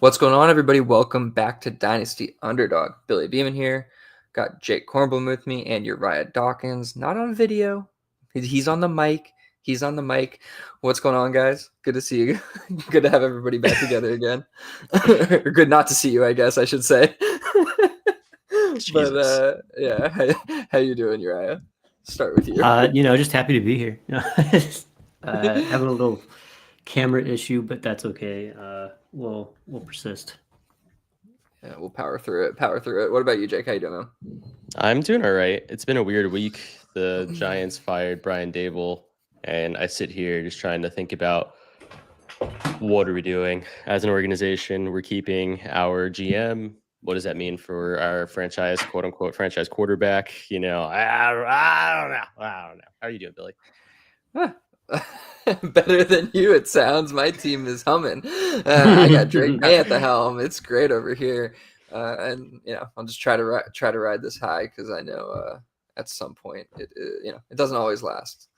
What's going on, everybody? Welcome back to Dynasty Underdog. Billy Beeman here. Got Jake Kornblum with me and Uriah Dawkins. Not on video. He's on the mic. He's on the mic. What's going on, guys? Good to see you. Good to have everybody back together again. Or good not to see you, I guess I should say. But yeah, how you doing, Uriah? Start with you. Just happy to be here. Having a little camera issue, but that's okay. We'll persist. Yeah, we'll power through it. What about you, Jake? How you doing, man? I'm doing all right. It's been a weird week. The Giants fired Brian Dable, and I sit here just trying to think about what are we doing as an organization. We're keeping our GM. What does that mean for our franchise, quote unquote, franchise quarterback? I don't know. How are you doing, Billy? Better than you, it sounds. My team is humming. I got Drake May at the helm. It's great over here, and I'll just try to ride this high because I know at some point it doesn't always last.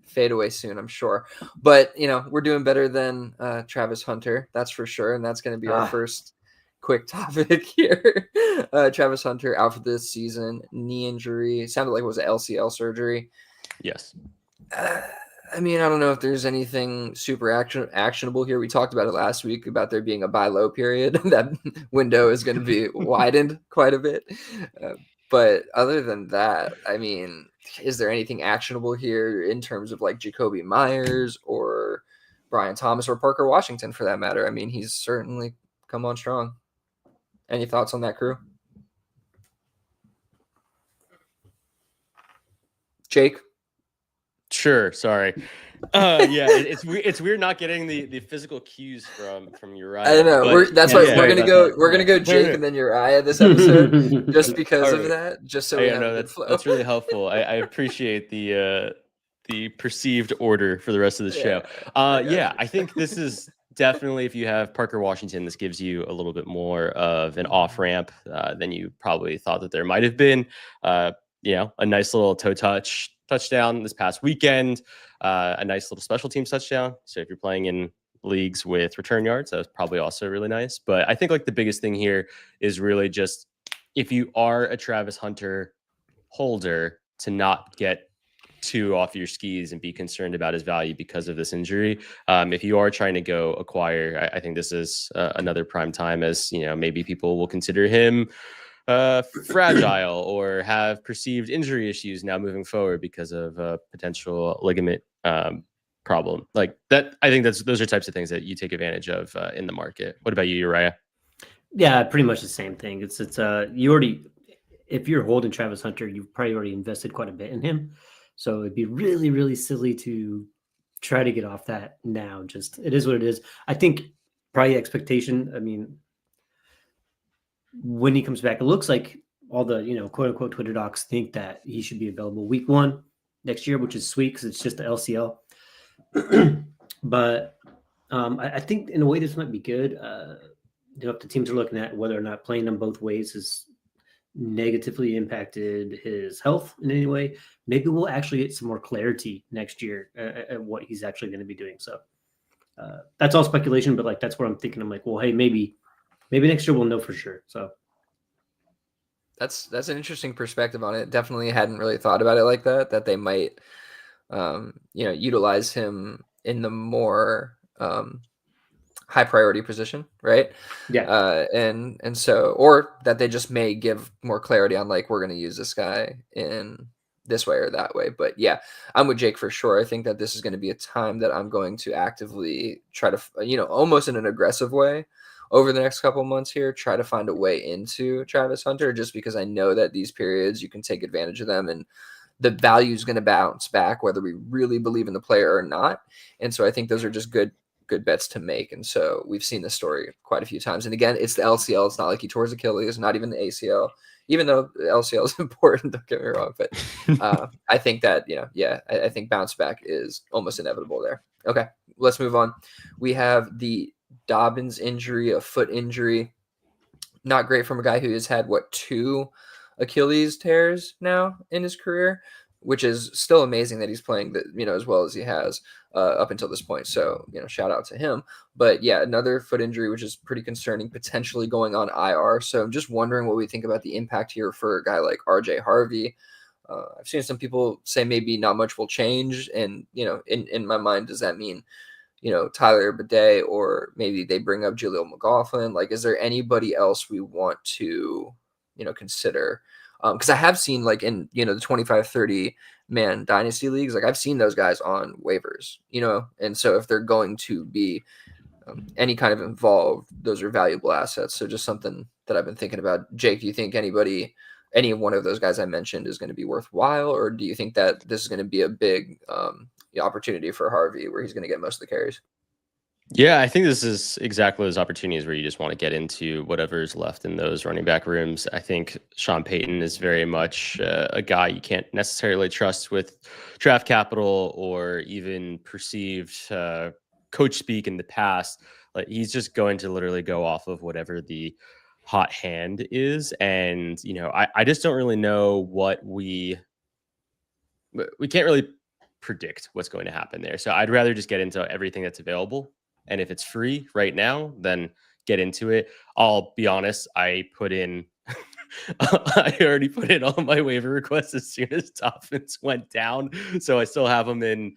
Fade away soon, I'm sure. But we're doing better than Travis Hunter, that's for sure, and that's going to be our first quick topic here. Travis Hunter out for this season, knee injury. Sounded like it was an LCL surgery. Yes. I don't know if there's anything super actionable here. We talked about it last week about there being a buy low period. That window is going to be widened quite a bit. But other than that, is there anything actionable here in terms of like Jacoby Myers or Brian Thomas or Parker Washington for that matter? He's certainly come on strong. Any thoughts on that, crew? Jake? Sure. Sorry. It's weird not getting the physical cues from Uriah. I know. We're gonna go Jake and then Uriah this episode just because of that. Just so that's really helpful. I appreciate the perceived order for the rest of the show. I think this is definitely, if you have Parker Washington, this gives you a little bit more of an off ramp than you probably thought that there might have been. A nice little touchdown this past weekend, a nice little special teams touchdown. So if you're playing in leagues with return yards, that was probably also really nice. But I think like the biggest thing here is really just if you are a Travis Hunter holder, to not get too off your skis and be concerned about his value because of this injury. If you are trying to go acquire, I think this is another prime time, as maybe people will consider him fragile or have perceived injury issues now moving forward because of a potential ligament problem like that. I think those are types of things that you take advantage of in the market. What about you, Uriah? Yeah, pretty much the same thing. It's you already, if you're holding Travis Hunter, you've probably already invested quite a bit in him. So it'd be really, really silly to try to get off that now. Just it is what it is. I think probably expectation. When he comes back, it looks like all the quote unquote Twitter docs think that he should be available week 1 next year, which is sweet because it's just the LCL. But I think in a way this might be good. If the teams are looking at whether or not playing them both ways has negatively impacted his health in any way, maybe we'll actually get some more clarity next year at what he's actually going to be doing. So that's all speculation, but like that's what I'm thinking. I'm like, well, hey, maybe next year we'll know for sure. So that's an interesting perspective on it. Definitely hadn't really thought about it like that they might utilize him in the more high priority position, right? Yeah. And so, or that they just may give more clarity on like, we're going to use this guy in this way or that way. But yeah, I'm with Jake for sure. I think that this is going to be a time that I'm going to actively try to, almost in an aggressive way over the next couple of months here, try to find a way into Travis Hunter, just because I know that these periods you can take advantage of them and the value is going to bounce back, whether we really believe in the player or not. And so I think those are just good bets to make. And so we've seen this story quite a few times. And again, it's the LCL. It's not like he tore his Achilles, not even the ACL, even though the LCL is important, don't get me wrong. But I think that, I think bounce back is almost inevitable there. Okay, let's move on. We have the Dobbins injury, a foot injury. Not great from a guy who has had, 2 Achilles tears now in his career. which is still amazing that he's playing that, as well as he has up until this point. So, shout out to him. But yeah, another foot injury, which is pretty concerning, potentially going on IR. So I'm just wondering what we think about the impact here for a guy like RJ Harvey. I've seen some people say maybe not much will change. And, in my mind, does that mean, Tyler Bidet, or maybe they bring up Jaleel McLaughlin? Like, is there anybody else we want to, consider? Because I have seen, like, in, the 25-30 man dynasty leagues, like I've seen those guys on waivers, and so if they're going to be any kind of involved, those are valuable assets. So just something that I've been thinking about. Jake, do you think any one of those guys I mentioned is going to be worthwhile, or do you think that this is going to be a big opportunity for Harvey where he's going to get most of the carries? Yeah, I think this is exactly those opportunities where you just want to get into whatever is left in those running back rooms. I think Sean Payton is very much a guy you can't necessarily trust with draft capital or even perceived coach speak in the past. Like, he's just going to literally go off of whatever the hot hand is. And, I just don't really know what we can't really predict what's going to happen there. So I'd rather just get into everything that's available. And if it's free right now, then get into it. I'll be honest, I already put in all my waiver requests as soon as Dolphins went down. So I still have them in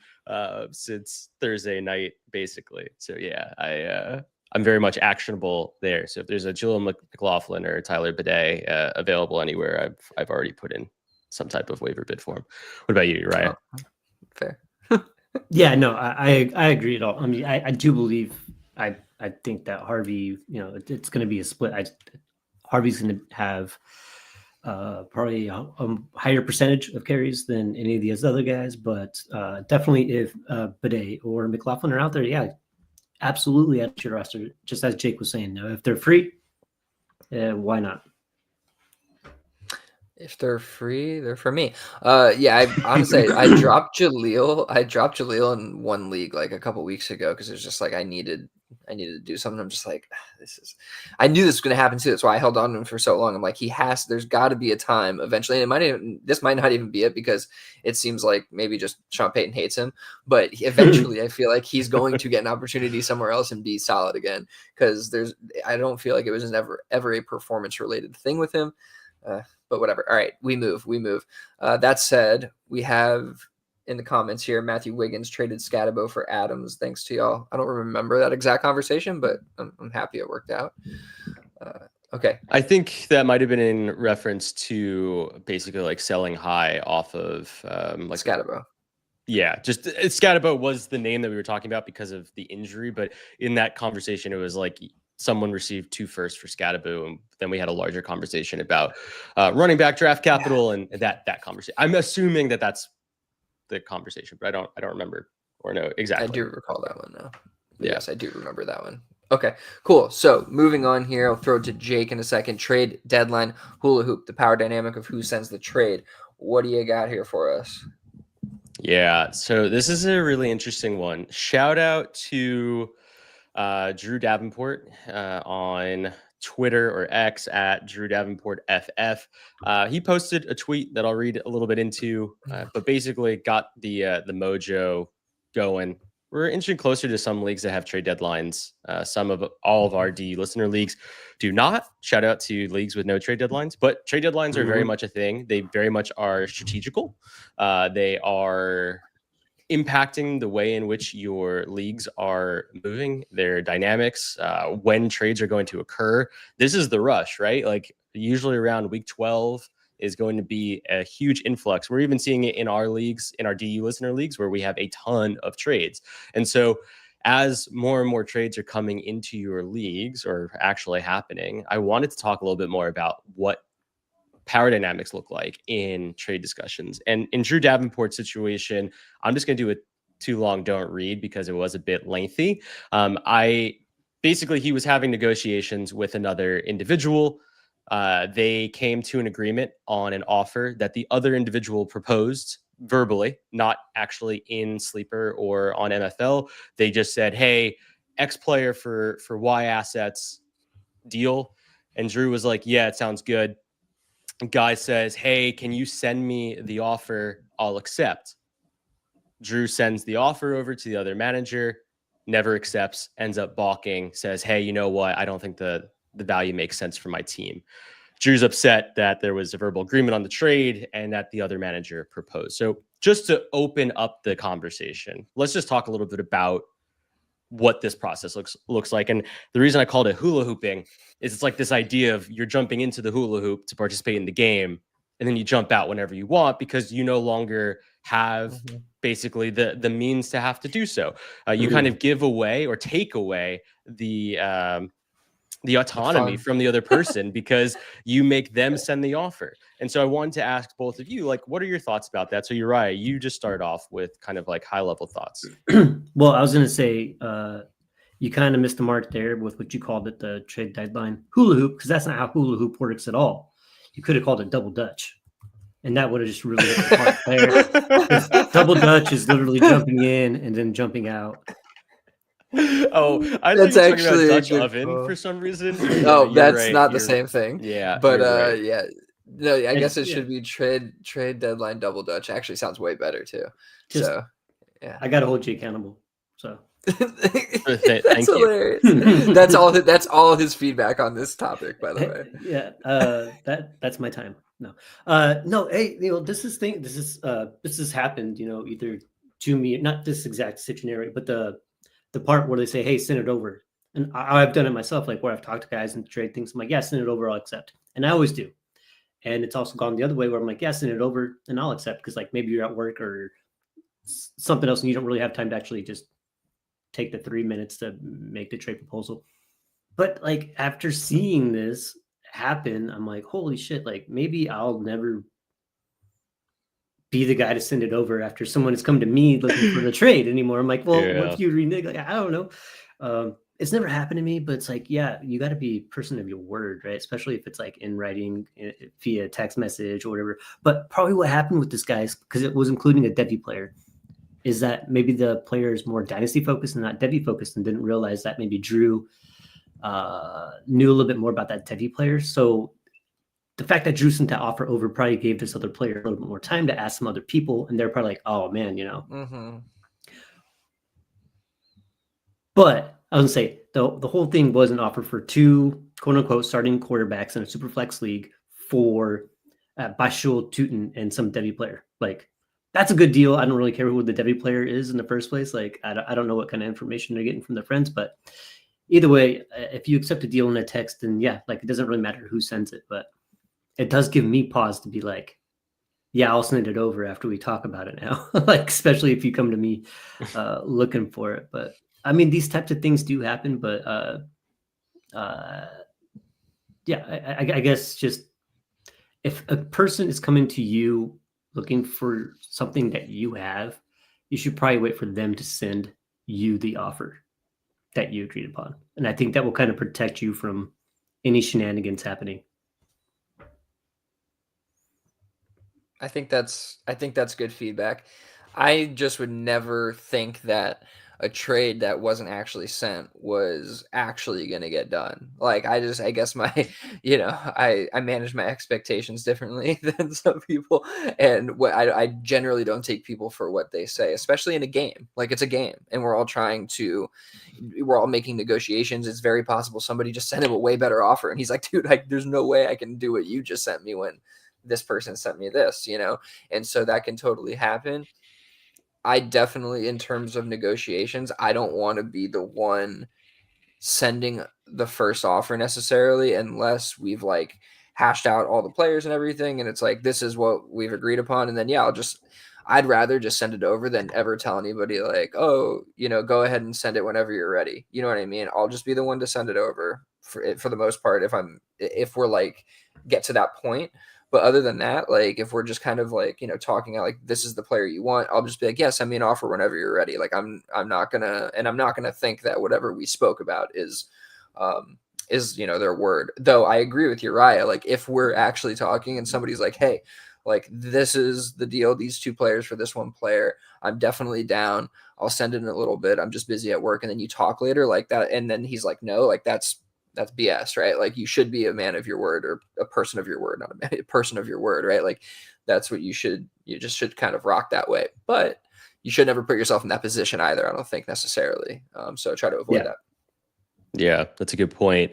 since Thursday night, basically. So yeah, I'm very much actionable there. So if there's a Jaleel McLaughlin or Tyler Bidet available anywhere, I've already put in some type of waiver bid for him. What about you, Uriah? Oh, fair. Yeah, no, I agree at all. I mean, I do believe, I think that Harvey, it's going to be a split. Harvey's going to have probably a higher percentage of carries than any of these other guys, but definitely if Bidet or McLaughlin are out there, yeah, absolutely at your roster. Just as Jake was saying, if they're free, why not? If they're free, they're for me. Yeah, I honestly I dropped Jaleel in one league like a couple weeks ago because it was just like I needed to do something. I'm just like, I knew this was gonna happen too. That's why I held on to him for so long. I'm like, there's gotta be a time eventually. And this might not even be it, because it seems like maybe just Sean Payton hates him. But eventually I feel like he's going to get an opportunity somewhere else and be solid again. Because I don't feel like it was ever a performance related thing with him. But whatever. All right, we move. That said, we have in the comments here, Matthew Wiggins traded Scatabo for Adams. Thanks to y'all. I don't remember that exact conversation, but I'm happy it worked out. Okay. I think that might have been in reference to basically like selling high off of like Scatabo. Yeah, just Scatabo was the name that we were talking about because of the injury. But in that conversation, it was like someone received 2 firsts for Scatabo, and then we had a larger conversation about running back draft capital and that conversation. I'm assuming that that's the conversation, but I don't remember or know exactly. I do recall that one though. Yeah. Yes, I do remember that one. Okay, cool. So moving on here, I'll throw it to Jake in a second. Trade deadline hula hoop, the power dynamic of who sends the trade. What do you got here for us? Yeah, so this is a really interesting one. Shout out to Drew Davenport on Twitter or X at Drew Davenport FF. He posted a tweet that I'll read a little bit into, but basically got the mojo going. We're inching closer to some leagues that have trade deadlines. All of our D listener leagues do not. Shout out to leagues with no trade deadlines, but trade deadlines are very much a thing. They very much are strategical. They are impacting the way in which your leagues are moving, their dynamics, when trades are going to occur. This is the rush, right? Like usually around week 12 is going to be a huge influx. We're even seeing it in our leagues, in our DU listener leagues, where we have a ton of trades. And so as more and more trades are coming into your leagues or actually happening, I wanted to talk a little bit more about what power dynamics look like in trade discussions. And in Drew Davenport's situation, I'm just going to do a too long don't read because it was a bit lengthy. He was having negotiations with another individual. They came to an agreement on an offer that the other individual proposed verbally, not actually in Sleeper or on MFL. They just said, hey, X player for Y assets deal. And Drew was like, yeah, it sounds good. Guy says, hey, can you send me the offer? I'll accept. Drew sends the offer over to the other manager, never accepts, ends up balking, says, hey, you know what? I don't think the value makes sense for my team. Drew's upset that there was a verbal agreement on the trade and that the other manager proposed. So just to open up the conversation, let's just talk a little bit about what this process looks like. And the reason I called it hula hooping is it's like this idea of you're jumping into the hula hoop to participate in the game, and then you jump out whenever you want because you no longer have basically the means to have to do so. You kind of give away or take away the autonomy from the other person because you make them send the offer. And so I wanted to ask both of you, like, what are your thoughts about that? So Uriah, you just start off with kind of like high level thoughts. Well, I was going to say, you kind of missed the mark there with what you called it, the trade deadline hula hoop, because that's not how hula hoop works at all. You could have called it double dutch, and that would have just really hit the mark there. Double dutch is literally jumping in and then jumping out. Oh, I thought you were talking about Dutch oven for some reason. Oh, that's not the same thing. Yeah, but right. yeah, no, I guess it should be trade deadline double dutch. Actually, sounds way better too. So yeah, I got to hold you accountable. So that's hilarious. That's all his feedback on this topic, by the way. Yeah, that's my time. No, hey, this has happened, either to me, not this exact scenario, but the part where they say, hey, send it over. And I've done it myself, like where I've talked to guys and trade things. I'm like, yeah, send it over, I'll accept. And I always do. And it's also gone the other way where I'm like, yeah, send it over and I'll accept, because like maybe you're at work or something else and you don't really have time to actually just take the 3 minutes to make the trade proposal. But like after seeing this happen, I'm like, holy shit, like maybe I'll never be the guy to send it over after someone has come to me looking for the trade anymore. I'm like, well, what if you renege? Like, I don't know. It's never happened to me, but it's like, yeah, you got to be a person of your word, right? Especially if it's like in writing via text message or whatever. But probably what happened with this guy, because it was including a Debbie player, is that maybe the player is more dynasty focused and not Debbie focused, and didn't realize that maybe Drew knew a little bit more about that Debbie player. So the fact that Drew sent that offer over probably gave this other player a little bit more time to ask some other people, and they're probably like, "Oh man, But I was gonna say the whole thing was an offer for 2 quote unquote starting quarterbacks in a super flex league for Bashul Tutin and some Debbie player. Like that's a good deal. I don't really care who the Debbie player is in the first place. Like I don't know what kind of information they're getting from their friends, but either way, if you accept a deal in a text, then yeah, like it doesn't really matter who sends it, but it does give me pause to be like, yeah, I'll send it over after we talk about it now. Like, especially if you come to me looking for it. But I mean, these types of things do happen, but yeah, I guess just if a person is coming to you looking for something that you have, you should probably wait for them to send you the offer that you agreed upon. And I think that will kind of protect you from any shenanigans happening. I think that's good feedback. I just would never think that a trade that wasn't actually sent was actually going to get done. Like I guess my, I manage my expectations differently than some people. And what I generally don't take people for what they say, especially in a game. Like it's a game and we're all making negotiations. It's very possible somebody just sent him a way better offer. And he's like, dude, there's no way I can do what you just sent me when this person sent me this, and so that can totally happen. I definitely, in terms of negotiations, I don't want to be the one sending the first offer necessarily, unless we've like hashed out all the players and everything. And it's like, this is what we've agreed upon. And then, yeah, I'd rather just send it over than ever tell anybody like, oh, go ahead and send it whenever you're ready. You know what I mean? I'll just be the one to send it over for the most part. If we're like, get to that point. But other than that, like if we're just kind of like, talking out like this is the player you want, I'll just be like, yeah, send me an offer whenever you're ready. Like I'm not gonna think that whatever we spoke about is their word. Though I agree with Uriah. Like if we're actually talking and somebody's like, hey, like this is the deal, these 2 players for this 1 player, I'm definitely down. I'll send it in a little bit. I'm just busy at work. And then you talk later like that. And then he's like, no, like that's that's BS, right? Like you should be a man of your word, or a person of your word, not a person of your word, right? Like that's what you just should kind of rock that way. But you should never put yourself in that position either, I don't think necessarily. So try to avoid that. Yeah, that's a good point.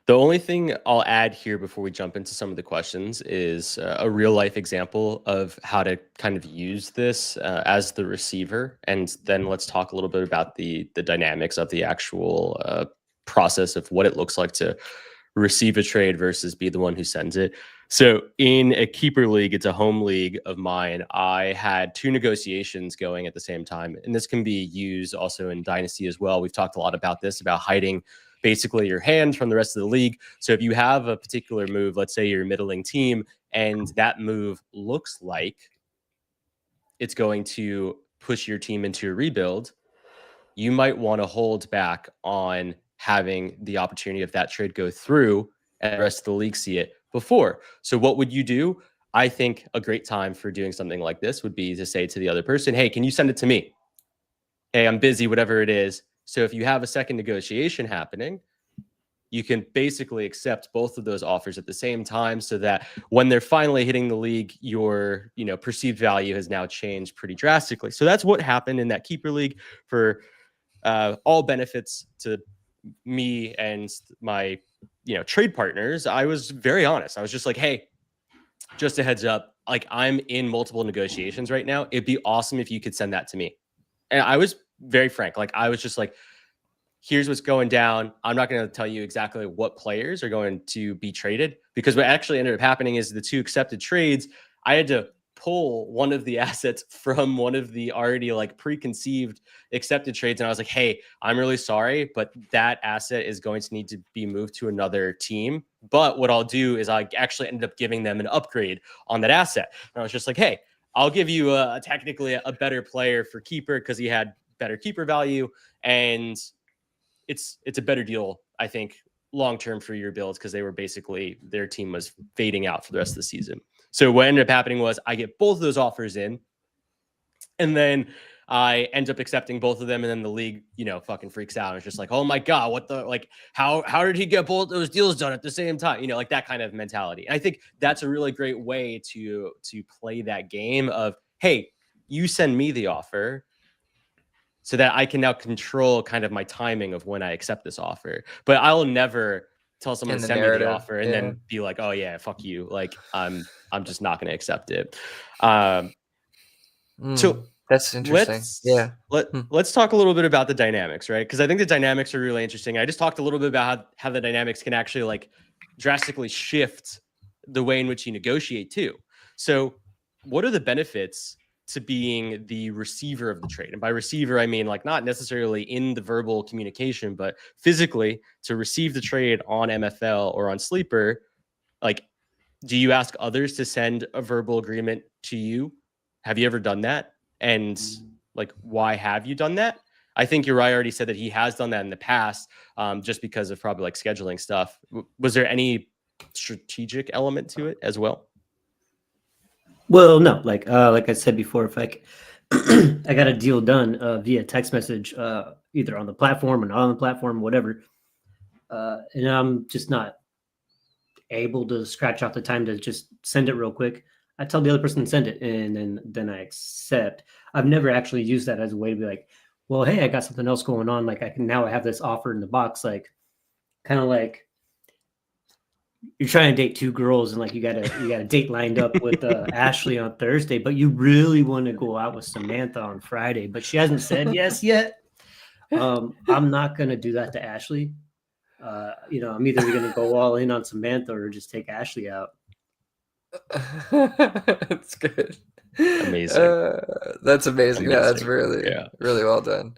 The only thing I'll add here before we jump into some of the questions is a real life example of how to kind of use this as the receiver. And then let's talk a little bit about the dynamics of the actual process of what it looks like to receive a trade versus be the one who sends it. So in a keeper league, it's a home league of mine, I had 2 negotiations going at the same time. And this can be used also in Dynasty as well. We've talked a lot about this, about hiding basically your hand from the rest of the league. So if you have a particular move, let's say you're a middling team, and that move looks like it's going to push your team into a rebuild, you might want to hold back on having the opportunity of that trade go through and the rest of the league see it before. So what would you do? I think a great time for doing something like this would be to say to the other person, hey, can you send it to me? Hey, I'm busy, whatever it is. So if you have a second negotiation happening, you can basically accept both of those offers at the same time, so that when they're finally hitting the league, your perceived value has now changed pretty drastically. So that's what happened in that keeper league for all benefits to me and my trade partners. I was very honest. I was just like, hey, just a heads up, like I'm in multiple negotiations right now. It'd be awesome if you could send that to me. And I was very frank. Like I was just like, here's what's going down. I'm not going to tell you exactly what players are going to be traded, because what actually ended up happening is the 2 accepted trades, I had to pull one of the assets from one of the already like preconceived accepted trades. And I was like, hey, I'm really sorry, but that asset is going to need to be moved to another team. But what I'll do is I actually ended up giving them an upgrade on that asset. And I was just like, hey, I'll give you technically a better player for keeper because he had better keeper value. And it's a better deal, I think, long-term for your builds, because they were basically, their team was fading out for the rest of the season. So what ended up happening was I get both of those offers in, and then I end up accepting both of them. And then the league, fucking freaks out. It's just like, oh my God, what the, like, how did he get both those deals done at the same time? Like that kind of mentality. And I think that's a really great way to play that game of, hey, you send me the offer, so that I can now control kind of my timing of when I accept this offer. But I'll never tell someone to send me the offer and then be like, oh yeah, fuck you. Like I'm just not going to accept it. So that's interesting. Let's talk a little bit about the dynamics, right? Because I think the dynamics are really interesting. I just talked a little bit about how the dynamics can actually like drastically shift the way in which you negotiate too. So what are the benefits to being the receiver of the trade? And by receiver, I mean like not necessarily in the verbal communication, but physically to receive the trade on MFL or on Sleeper. Like, do you ask others to send a verbal agreement to you? Have you ever done that? And like, why have you done that? I think Uriah already said that he has done that in the past, just because of probably like scheduling stuff. Was there any strategic element to it as well? Well, no, like I said before, if I got a deal done via text message, either on the platform or not on the platform, whatever, and I'm just not able to scratch out the time to just send it real quick, I tell the other person to send it, and then I accept. I've never actually used that as a way to be like, well, hey, I got something else going on. Like I have this offer in the box, like kind of like you're trying to date 2 girls and like you got a date lined up with Ashley on Thursday, but you really want to go out with Samantha on Friday, but she hasn't said yes yet. I'm not going to do that to Ashley. I'm either going to go all in on Samantha or just take Ashley out. That's good. Amazing. That's amazing. Yeah, that's really well done.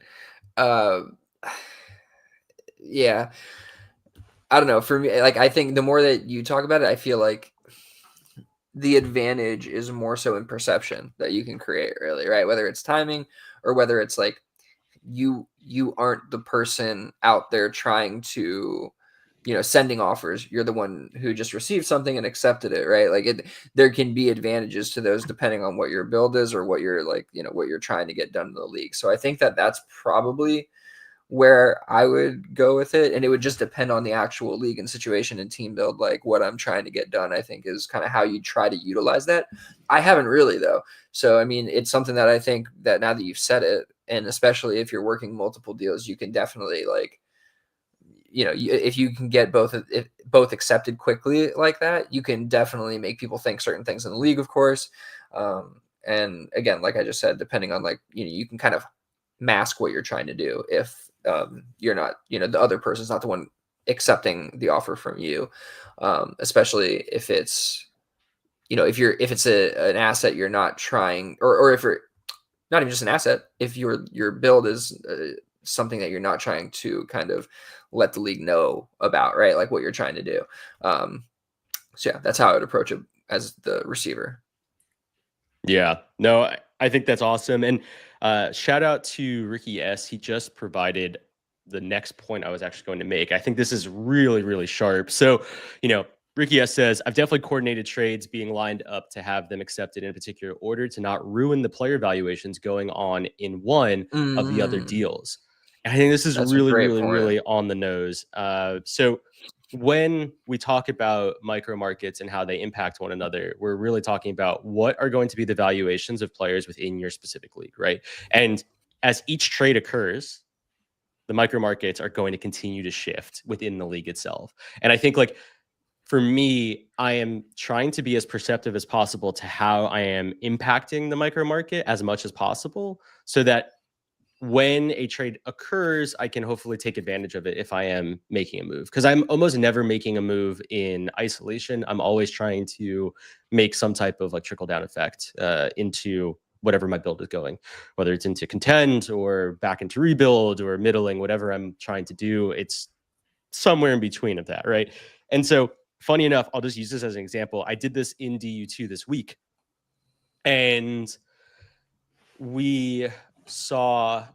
Yeah. I don't know. For me, like, I think the more that you talk about it, I feel like the advantage is more so in perception that you can create, really, right? Whether it's timing or whether it's like you aren't the person out there trying to, sending offers. You're the one who just received something and accepted it, right? Like there can be advantages to those depending on what your build is or what you're like, what you're trying to get done in the league. So I think that that's probably where I would go with it, and it would just depend on the actual league and situation and team build, like what I'm trying to get done. I think is kind of how you try to utilize that. I haven't really though, so I mean, it's something that I think that now that you've said it, and especially if you're working multiple deals, you can definitely like, if you can get both accepted quickly like that, you can definitely make people think certain things in the league, of course. And again, like I just said, depending on like, you can kind of mask what you're trying to do if you're not, the other person's not the one accepting the offer from you, especially if it's, if it's an asset you're not trying, or if you're not even just an asset, if your build is something that you're not trying to kind of let the league know about, right? Like what you're trying to do. So yeah, that's how I would approach it as the receiver. Yeah, no, I think that's awesome. And shout out to Ricky S. He just provided the next point I was actually going to make. I think this is really, really sharp. So, Ricky S says, I've definitely coordinated trades being lined up to have them accepted in a particular order to not ruin the player valuations going on in one of the other deals. And I think this is really, really, really on the nose. So when we talk about micro markets and how they impact one another, we're really talking about what are going to be the valuations of players within your specific league, right? And as each trade occurs, the micro markets are going to continue to shift within the league itself. And I think like, for me, I am trying to be as perceptive as possible to how I am impacting the micro market as much as possible, so that when a trade occurs, I can hopefully take advantage of it if I am making a move. Because I'm almost never making a move in isolation. I'm always trying to make some type of like trickle down effect into whatever my build is going, whether it's into contend or back into rebuild or middling, whatever I'm trying to do. It's somewhere in between of that, right? And so, funny enough, I'll just use this as an example. I did this in DU2 this week, and we saw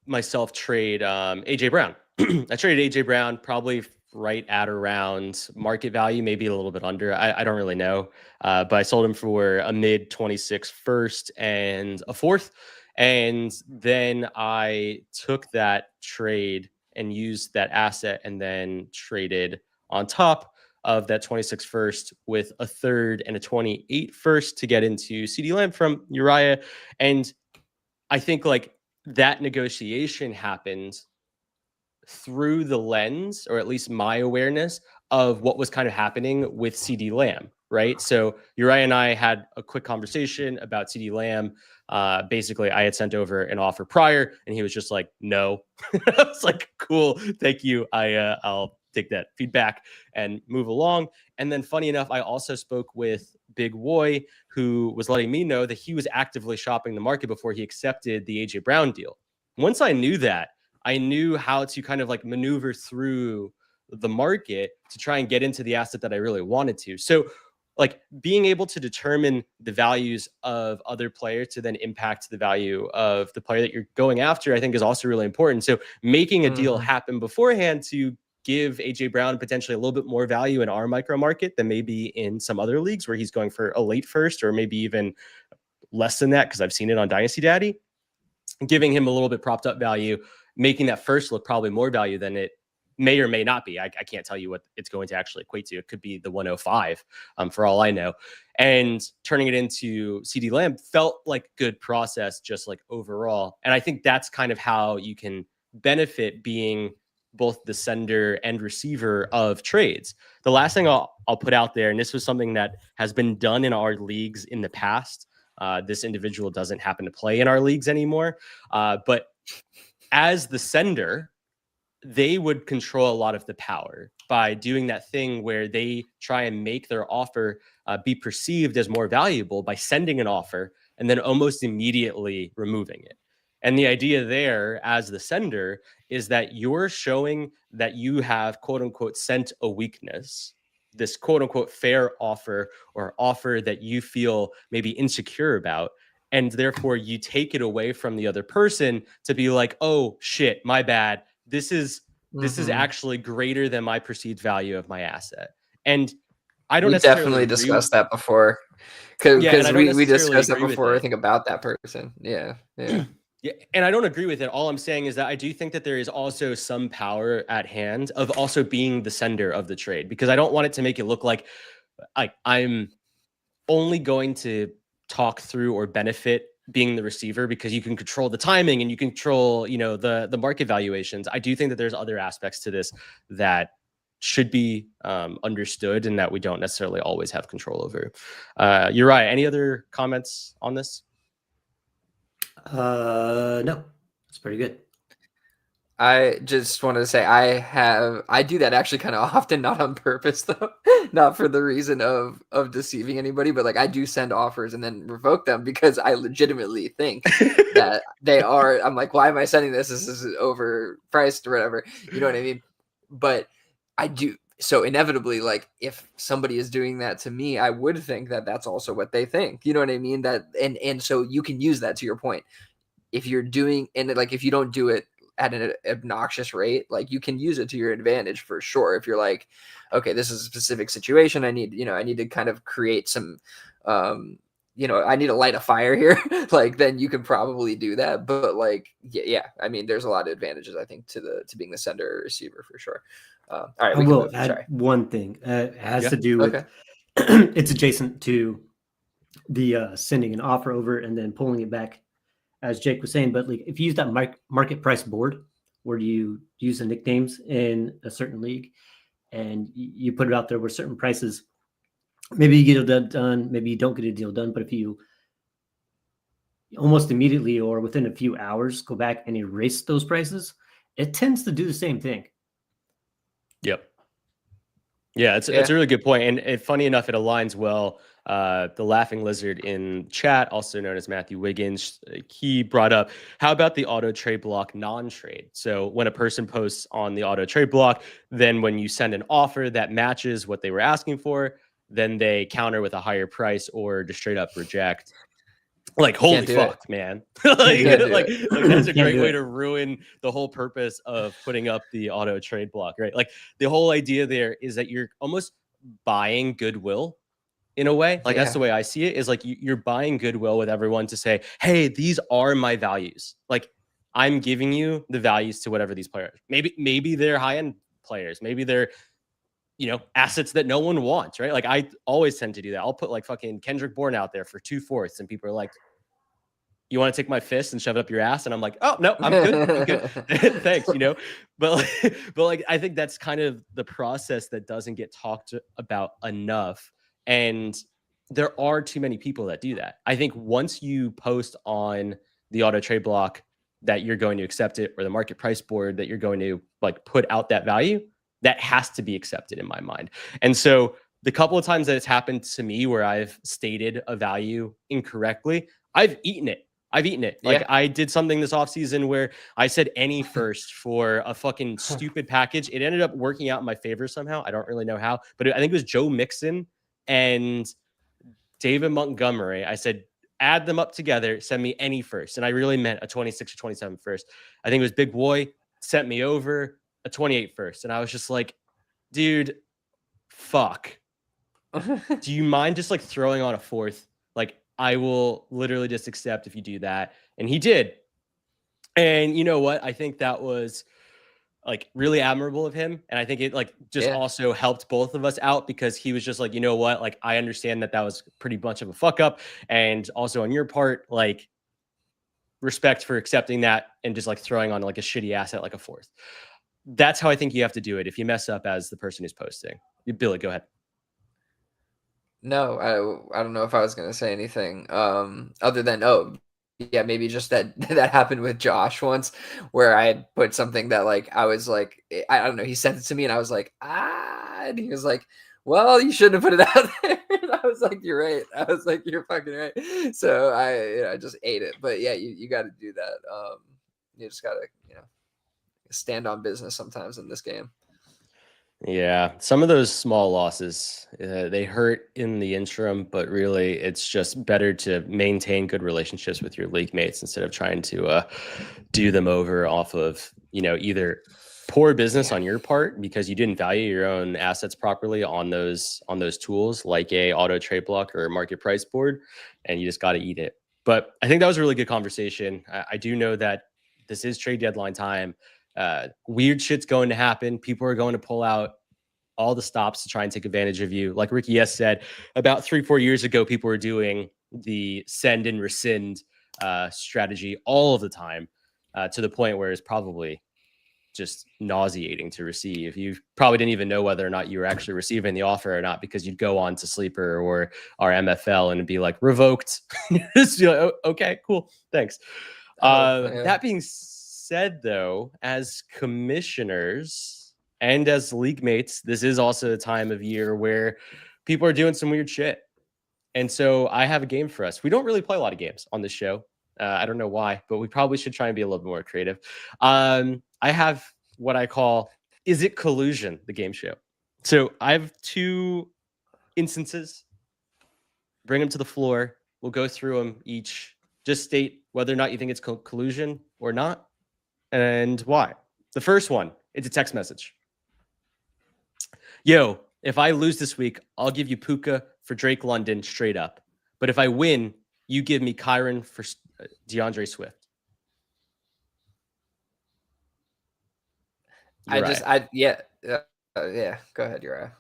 myself trade AJ Brown. I traded AJ Brown probably right at around market value, maybe a little bit under. I don't really know, but I sold him for a mid 26 first and a fourth. And then I took that trade and used that asset and then traded on top of that 26 first with a third and a 28 first to get into CD Lamb from Uriah. And I think like that negotiation happened through the lens, or at least my awareness of what was kind of happening with CD Lamb, right? So Uriah and I had a quick conversation about CD Lamb. Basically, I had sent over an offer prior, and he was just like, "No." I was like, "Cool, thank you. I'll take that feedback and move along." And then, funny enough, I also spoke with Big Woy, who was letting me know that he was actively shopping the market before he accepted the AJ Brown deal. Once I knew that, I knew how to kind of like maneuver through the market to try and get into the asset that I really wanted to. So like being able to determine the values of other players to then impact the value of the player that you're going after, I think is also really important. So making a deal happen beforehand to give AJ Brown potentially a little bit more value in our micro market than maybe in some other leagues where he's going for a late first or maybe even less than that, because I've seen it on Dynasty Daddy, giving him a little bit propped up value, making that first look probably more value than it may or may not be. I can't tell you what it's going to actually equate to. It could be the 105 for all I know. And turning it into CD Lamb felt like a good process, just like overall. And I think that's kind of how you can benefit being both the sender and receiver of trades. The last thing I'll put out there, and this was something that has been done in our leagues in the past. This individual doesn't happen to play in our leagues anymore. But as the sender, they would control a lot of the power by doing that thing where they try and make their offer be perceived as more valuable by sending an offer and then almost immediately removing it. And the idea there as the sender is that you're showing that you have, quote unquote, sent a weakness, this quote unquote fair offer or offer that you feel maybe insecure about. And therefore you take it away from the other person to be like, oh shit, my bad. This is actually greater than my perceived value of my asset. And I don't necessarily definitely discussed that before, because we discussed that before. I think about that person. Yeah. Yeah, and I don't agree with it. All I'm saying is that I do think that there is also some power at hand of also being the sender of the trade, because I don't want it to make it look like I'm only going to talk through or benefit being the receiver because you can control the timing and you control, the market valuations. I do think that there's other aspects to this that should be understood and that we don't necessarily always have control over. You're right. Any other comments on this? No, it's pretty good. I just wanted to say I do that actually kind of often, not on purpose though, not for the reason of deceiving anybody, but like I do send offers and then revoke them because I legitimately think that they are. I'm like, why am I sending this? This is overpriced or whatever. You know what I mean? But I do. So inevitably, like if somebody is doing that to me, I would think that that's also what they think. You know what I mean? That and so you can use that to your point. If you're doing and like if you don't do it at an obnoxious rate, like you can use it to your advantage for sure. If you're like, okay, this is a specific situation, I need to kind of create some, I need to light a fire here. Like then you can probably do that. But like, yeah, I mean, there's a lot of advantages I think to being the sender or receiver for sure. All right, I will add one thing. It has to do with it's adjacent to the sending an offer over and then pulling it back, as Jake was saying. But like if you use that market price board where you use the nicknames in a certain league and you put it out there with certain prices, maybe you get a deal done, maybe you don't get a deal done. But if you almost immediately or within a few hours go back and erase those prices, it tends to do the same thing. Yep. Yeah, it's a really good point. And funny enough, it aligns well. The Laughing Lizard in chat, also known as Matthew Wiggins, he brought up, how about the auto trade block non-trade? So when a person posts on the auto trade block, then when you send an offer that matches what they were asking for, then they counter with a higher price or just straight up reject. Like, holy fuck, man. like that's a great way to ruin the whole purpose of putting up the auto trade block, right? Like the whole idea there is that you're almost buying goodwill in a way. Like that's the way I see it, is like you're buying goodwill with everyone to say, hey, these are my values. Like I'm giving you the values to whatever these players, maybe they're high-end players, maybe they're, assets that no one wants, right? Like I always tend to do that. I'll put like fucking Kendrick Bourne out there for 2/4 and people are like, you want to take my fist and shove it up your ass? And I'm like, oh no, I'm good. I'm good. Thanks. But I think that's kind of the process that doesn't get talked about enough. And there are too many people that do that. I think once you post on the auto trade block that you're going to accept it, or the market price board that you're going to like put out that value, that has to be accepted in my mind. And so the couple of times that it's happened to me where I've stated a value incorrectly, I've eaten it. Like I did something this offseason where I said any first for a fucking stupid package. It ended up working out in my favor somehow. I don't really know how, but I think it was Joe Mixon and David Montgomery. I said, add them up together, send me any first. And I really meant a 26 or 27 first. I think it was Big Boy sent me over a 28 first. And I was just like, dude, fuck. Do you mind just like throwing on a fourth? Like, I will literally just accept if you do that. And he did. And you know what? I think that was like really admirable of him. And I think it like just also helped both of us out, because he was just like, you know what? Like, I understand that was pretty much of a fuck up. And also on your part, like, respect for accepting that and just like throwing on like a shitty asset like a fourth. That's how I think you have to do it if you mess up as the person who's posting. Billy, go ahead. No, I don't know if I was going to say anything other than, maybe just that happened with Josh once, where I had put something that like, I was like, I don't know, he sent it to me and I was like, and he was like, well, you shouldn't have put it out there. And I was like, you're right. I was like, you're fucking right. So I just ate it. But yeah, you got to do that. You just got to, stand on business sometimes in this game. Yeah, some of those small losses, they hurt in the interim, but really it's just better to maintain good relationships with your league mates instead of trying to do them over off of, either poor business on your part because you didn't value your own assets properly on those tools like a auto trade block or a market price board, and you just got to eat it. But I think that was a really good conversation. I do know that this is trade deadline time. Weird shit's going to happen. People are going to pull out all the stops to try and take advantage of you. Like Ricky S said, about 3-4 years ago, people were doing the send and rescind strategy all of the time, to the point where it's probably just nauseating to receive. You probably didn't even know whether or not you were actually receiving the offer or not, because you'd go on to Sleeper or our MFL and it'd be like revoked. You're like, oh, okay, cool, thanks. That being said, though, as commissioners and as league mates, this is also a time of year where people are doing some weird shit. And so I have a game for us. We don't really play a lot of games on this show. I don't know why, but we probably should try and be a little more creative. I have what I call Is It Collusion, the game show. So I have 2 instances. Bring them to the floor. We'll go through them each. Just state whether or not you think it's collusion or not, and why. The first one, it's a text message. Yo, if I lose this week, I'll give you Puka for Drake London straight up. But if I win, you give me Kyron for DeAndre Swift. Yeah. Go ahead, Uriah.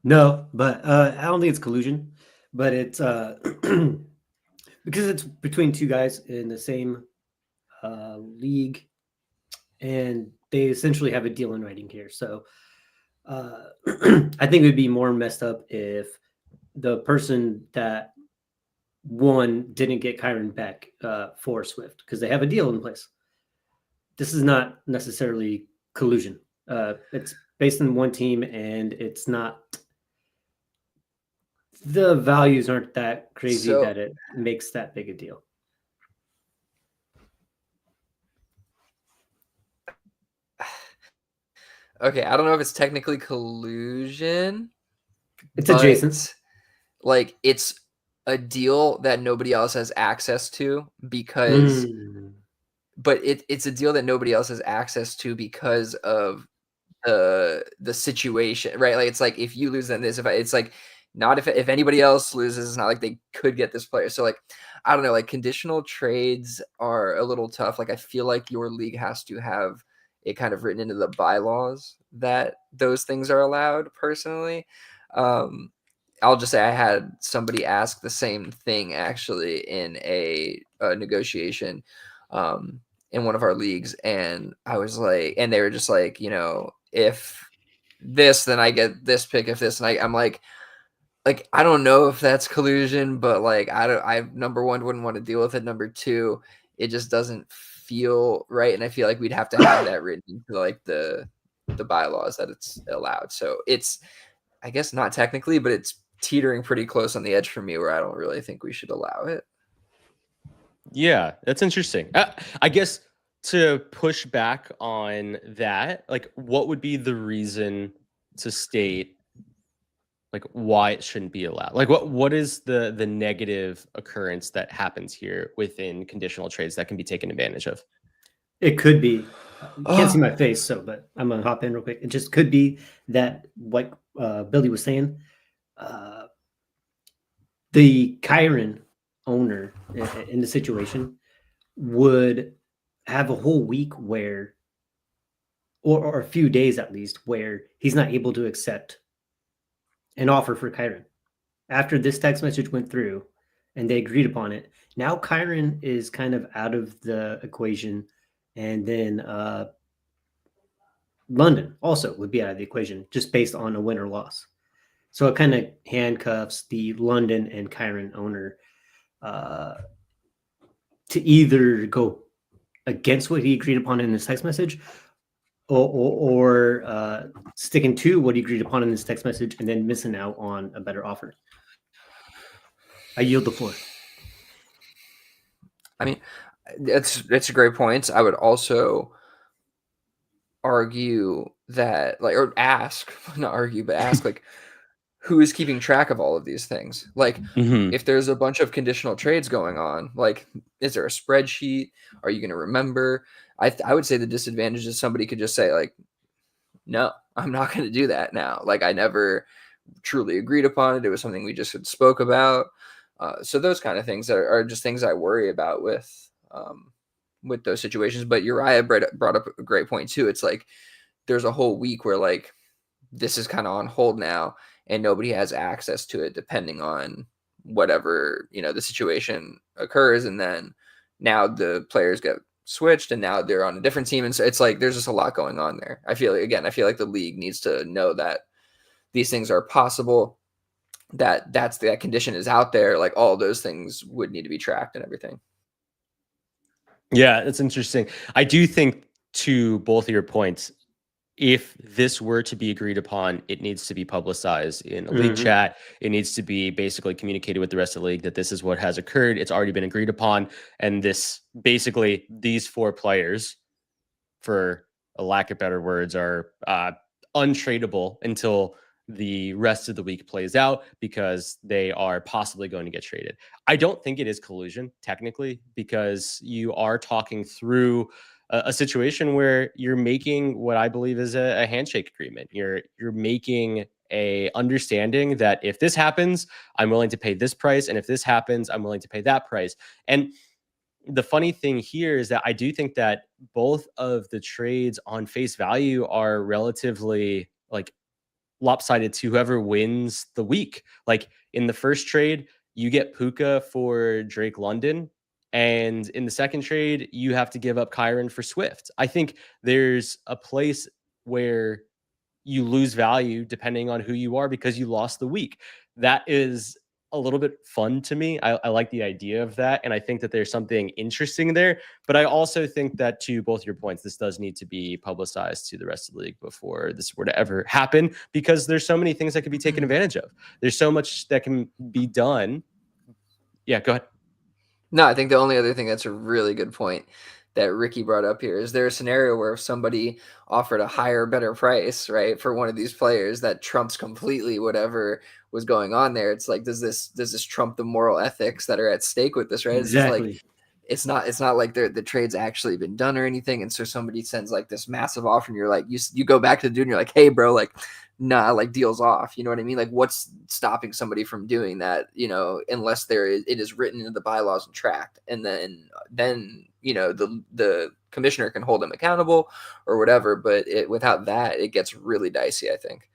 No, but I don't think it's collusion, but it's because it's between 2 guys in the same league, and they essentially have a deal in writing here. So I think it would be more messed up if the person that won didn't get Kyron back for Swift, because they have a deal in place. This is not necessarily collusion. It's based on one team, and it's not. The values aren't that crazy that it makes that big a deal. Okay, I don't know if it's technically collusion. It's adjacent. Like, it's a deal that nobody else has access to because but it's a deal that nobody else has access to because of the situation, right? Like, it's like if you lose, then this. It's like not if anybody else loses, it's not like they could get this player. So, like, I don't know. Like, conditional trades are a little tough. Like, I feel like your league has to have it kind of written into the bylaws that those things are allowed. Personally, I'll just say I had somebody ask the same thing actually in a negotiation in one of our leagues, and I was like, and they were just like, if this, then I get this pick. If this, and I'm like, I don't know if that's collusion, but like, I number one, wouldn't want to deal with it. Number two, it just doesn't feel right, and I feel like we'd have to have that written into like the bylaws that it's allowed. So it's, I guess, not technically, but it's teetering pretty close on the edge for me where I don't really think we should allow it. Yeah, that's interesting. I guess to push back on that, like, what would be the reason to state like why it shouldn't be allowed? Like, what is the negative occurrence that happens here within conditional trades that can be taken advantage of? It could be. You can't see my face, but I'm gonna hop in real quick. It just could be that what Billy was saying. The Kyron owner in the situation would have a whole week where, or a few days at least, where he's not able to accept an offer for Kyron. After this text message went through and they agreed upon it, now Kyron is kind of out of the equation, and then London also would be out of the equation just based on a win or loss. So it kind of handcuffs the London and Kyron owner to either go against what he agreed upon in his text message, or sticking to what he agreed upon in his text message and then missing out on a better offer. I yield the floor. I mean, it's a great point. I would also argue that, like, or ask, not argue, but ask, like, who is keeping track of all of these things? Like, if there's a bunch of conditional trades going on, like, is there a spreadsheet? Are you going to remember? I would say the disadvantage is somebody could just say, like, no, I'm not going to do that now. Like, I never truly agreed upon it. It was something we just spoke about. So those kind of things are just things I worry about with those situations. But Uriah brought up a great point too. It's like there's a whole week where like this is kind of on hold now, and nobody has access to it, depending on whatever the situation occurs, and then now the players get switched, and now they're on a different team, and so it's like there's just a lot going on there. I feel like the league needs to know that these things are possible, that condition is out there, like all those things would need to be tracked and everything. Yeah, that's interesting. I do think, to both of your points, if this were to be agreed upon, it needs to be publicized in a league chat. It needs to be basically communicated with the rest of the league that this is what has occurred. It's already been agreed upon. And this, basically, these 4 players, for a lack of better words, are untradeable until the rest of the week plays out, because they are possibly going to get traded. I don't think it is collusion, technically, because you are talking through a situation where you're making what I believe is a handshake agreement. You're making a understanding that if this happens, I'm willing to pay this price, and if this happens, I'm willing to pay that price. And the funny thing here is that I do think that both of the trades on face value are relatively like lopsided to whoever wins the week. Like in the first trade, you get Puka for Drake London, and in the second trade, you have to give up Kyron for Swift. I think there's a place where you lose value depending on who you are because you lost the week. That is a little bit fun to me. I like the idea of that, and I think that there's something interesting there. But I also think that, to both your points, this does need to be publicized to the rest of the league before this were to ever happen, because there's so many things that could be taken advantage of. There's so much that can be done. Yeah, go ahead. No, I think the only other thing that's a really good point that Ricky brought up here is there a scenario where if somebody offered a higher, better price, right, for one of these players that trumps completely whatever was going on there? It's like, does this trump the moral ethics that are at stake with this, right? Exactly. It's not like the trade's actually been done or anything, and so somebody sends like this massive offer, and you're like, you go back to the dude and you're like, hey bro, like, nah, like, deal's off. You know what I mean? Like, what's stopping somebody from doing that? Unless it is written into the bylaws and tracked, and then the commissioner can hold them accountable or whatever. But without that, it gets really dicey, I think.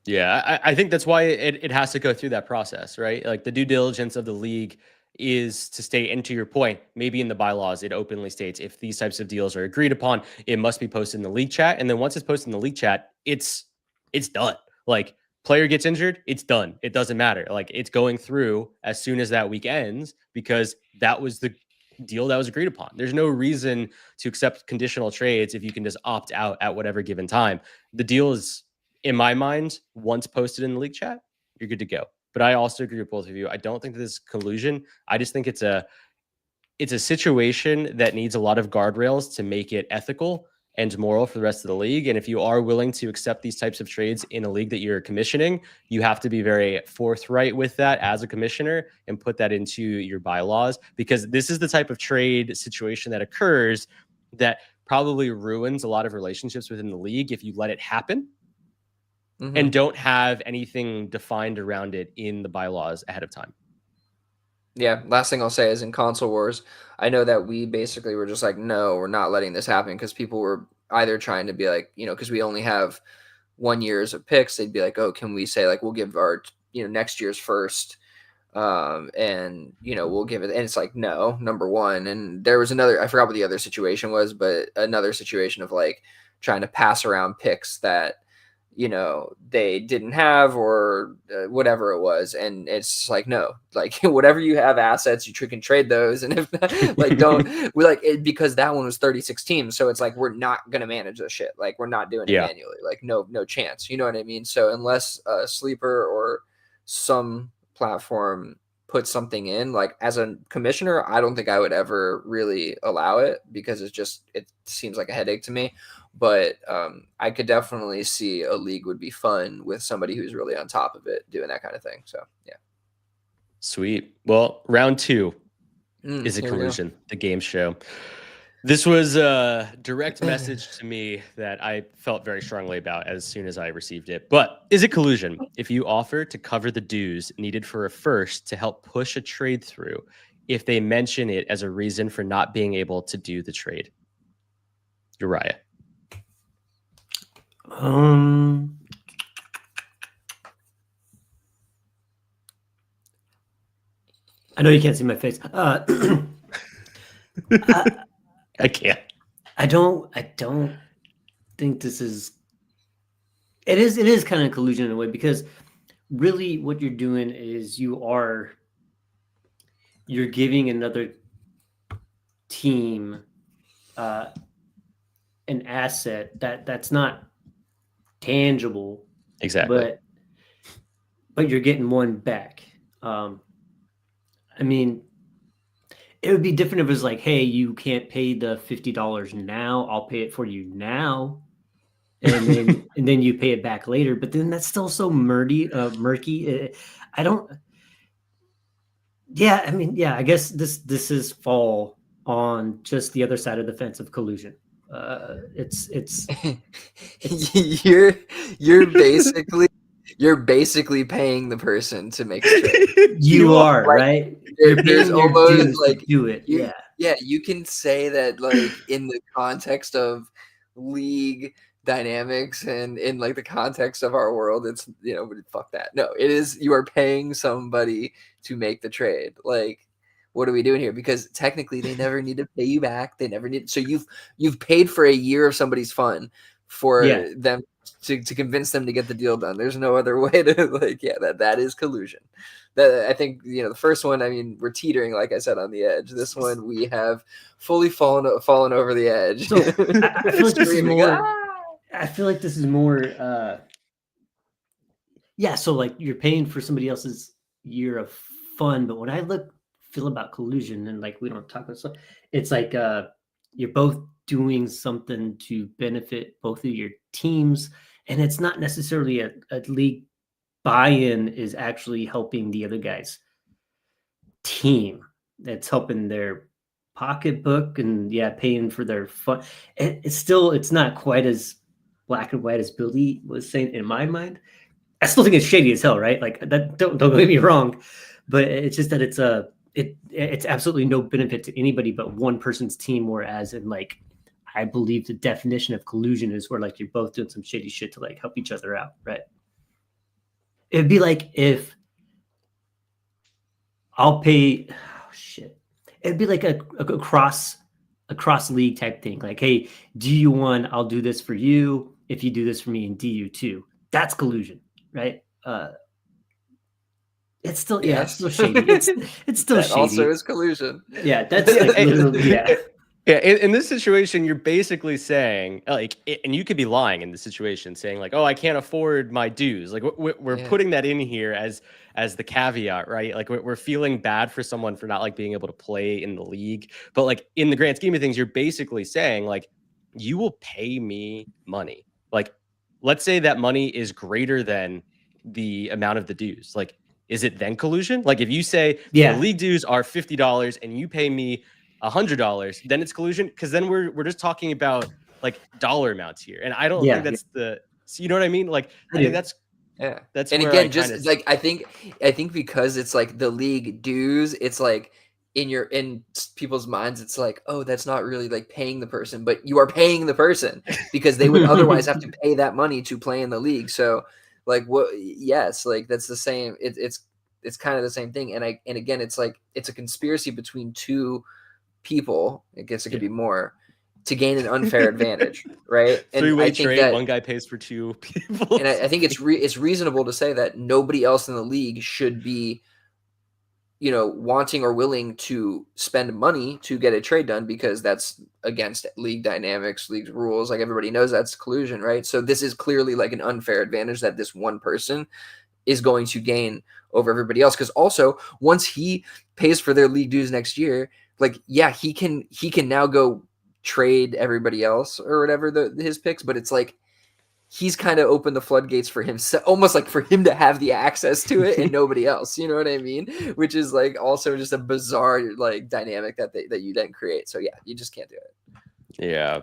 Yeah, I think that's why it has to go through that process, right? Like, the due diligence of the league is to state, and to your point, maybe in the bylaws, it openly states if these types of deals are agreed upon, it must be posted in the league chat. And then once it's posted in the league chat, it's done. Like, player gets injured, it's done. It doesn't matter. Like, it's going through as soon as that week ends, because that was the deal that was agreed upon. There's no reason to accept conditional trades if you can just opt out at whatever given time. The deal is, in my mind, once posted in the league chat, you're good to go. But I also agree with both of you. I don't think that this is collusion. I just think it's a situation that needs a lot of guardrails to make it ethical and moral for the rest of the league. And if you are willing to accept these types of trades in a league that you're commissioning, you have to be very forthright with that as a commissioner and put that into your bylaws, because this is the type of trade situation that occurs that probably ruins a lot of relationships within the league if you let it happen. And don't have anything defined around it in the bylaws ahead of time. Yeah, last thing I'll say is, in console wars, I know that we basically were just like, no, we're not letting this happen, because people were either trying to be like, because we only have 1 year's of picks, they'd be like, oh, can we say like we'll give our next year's first, and we'll give it, and it's like, no, number one. And there was another, I forgot what the other situation was, but another situation of like trying to pass around picks that they didn't have, or whatever it was. And it's like, no, like, whatever you have assets, you can trade those. And if like, because that one was 36 teams. So it's like, we're not going to manage this shit. Like, we're not doing it manually. Like, no chance. You know what I mean? So unless a sleeper or some platform put something in, like, as a commissioner, I don't think I would ever really allow it, because it seems like a headache to me. But I could definitely see a league would be fun with somebody who's really on top of it doing that kind of thing. So, yeah. Sweet. Well, round 2 is It Collusion, the game show. This was a direct message to me that I felt very strongly about as soon as I received it. But is it collusion if you offer to cover the dues needed for a first to help push a trade through if they mention it as a reason for not being able to do the trade? Uriah. I know you can't see my face. I can't. I don't think this is. It is kind of collusion in a way, because really what you're doing is you're giving another team an asset that's not tangible, Exactly. but you're getting one back. I mean, it would be different if it was like, hey, you can't pay the $50 now. I'll pay it for you now, and then you pay it back later. But then that's still so murky. I don't. Yeah, I mean, yeah. I guess this is fall on just the other side of the fence of collusion. It's you're basically paying the person to make a trade. you are right. You're There's paying your almost dues to like do it. yeah, you can say that like in the context of league dynamics and in like the context of our world, it's but fuck that. No, it is you are paying somebody to make the trade. Like, what are we doing here? Because technically they never need to pay you back. They never need. So you've paid for a year of somebody's fun for them to convince them to get the deal done. There's no other way to that is collusion. That I think the first one. I mean, we're teetering, like I said, on the edge. This one we have fully fallen over the edge. So I feel like this is more. I feel like this is more. Yeah, so like you're paying for somebody else's year of fun, but when I feel about collusion, and like we don't talk about stuff, it's like you're both doing something to benefit both of your teams, and it's not necessarily a league buy-in is actually helping the other guy's team. It's helping their pocketbook and paying for their fun. It's not quite as black and white as Billy was saying in my mind. I still think it's shady as hell, right? Like that. Don't get me wrong, but it's just that it's absolutely no benefit to anybody but one person's team. Whereas in like, I believe the definition of collusion is where like you're both doing some shady shit to like help each other out, right? It'd be like if I'll pay. Oh shit! It'd be like a cross league type thing. Like, hey, do you want? I'll do this for you if you do this for me, and do you too? That's collusion, right? It's still it's still shady. It's still that shady. Also is collusion. Yeah, that's like literally Yeah, in this situation, you're basically saying, like, and you could be lying in the situation, saying like, "Oh, I can't afford my dues." Like, we're putting that in here as the caveat, right? Like, we're feeling bad for someone for not like being able to play in the league, but like in the grand scheme of things, you're basically saying like, you will pay me money. Like, let's say that money is greater than the amount of the dues. Like, is it then collusion? Like, if you say the league dues are $50 and you pay me $100, then it's collusion, because then we're just talking about like dollar amounts here, and I don't think that's you know what I mean? Like, I think that's and again, just like I think because it's like the league dues, it's like in people's minds, it's like, oh, that's not really like paying the person, but you are paying the person because they would otherwise have to pay that money to play in the league. So like what? Yes, like that's the same. It's kind of the same thing, and again, it's like it's a conspiracy between two people. I guess it could be more to gain an unfair advantage, right? And three-way I think trade, that one guy pays for two people. And I think it's reasonable to say that nobody else in the league should be, wanting or willing to spend money to get a trade done, because that's against league dynamics, league rules. Like everybody knows that's collusion, right? So this is clearly like an unfair advantage that this one person is going to gain over everybody else. Because also, once he pays for their league dues next year, like, he can now go trade everybody else or whatever his picks, but it's like he's kind of opened the floodgates for himself, almost like for him to have the access to it and nobody else. You know what I mean? Which is like also just a bizarre like dynamic that you then create. So yeah, you just can't do it. Yeah.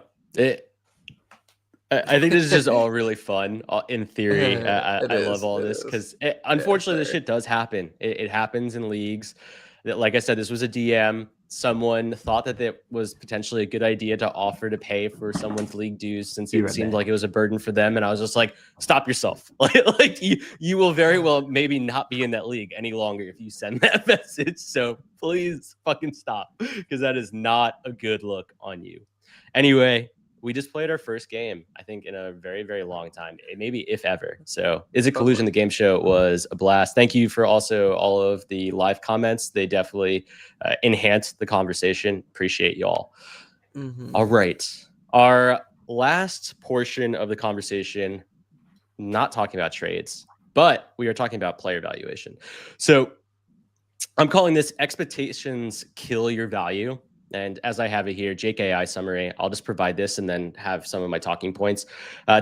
I think this is just all really fun in theory. I love all this because unfortunately, this shit does happen. It happens in leagues. Like I said, this was a DM. Someone thought that it was potentially a good idea to offer to pay for someone's league dues since it seemed like it was a burden for them. And I was just like, stop yourself. Like you will very well maybe not be in that league any longer if you send that message. So please fucking stop, because that is not a good look on you. Anyway, we just played our first game, I think, in a very, very long time, maybe if ever. So Is It Collusion, the game show, was a blast. Thank you for also all of the live comments. They definitely enhanced the conversation. Appreciate y'all. Mm-hmm. All right. Our last portion of the conversation, not talking about trades, but we are talking about player valuation. So I'm calling this Expectations Kill Your Value. And as I have it here, JKI summary, I'll just provide this and then have some of my talking points.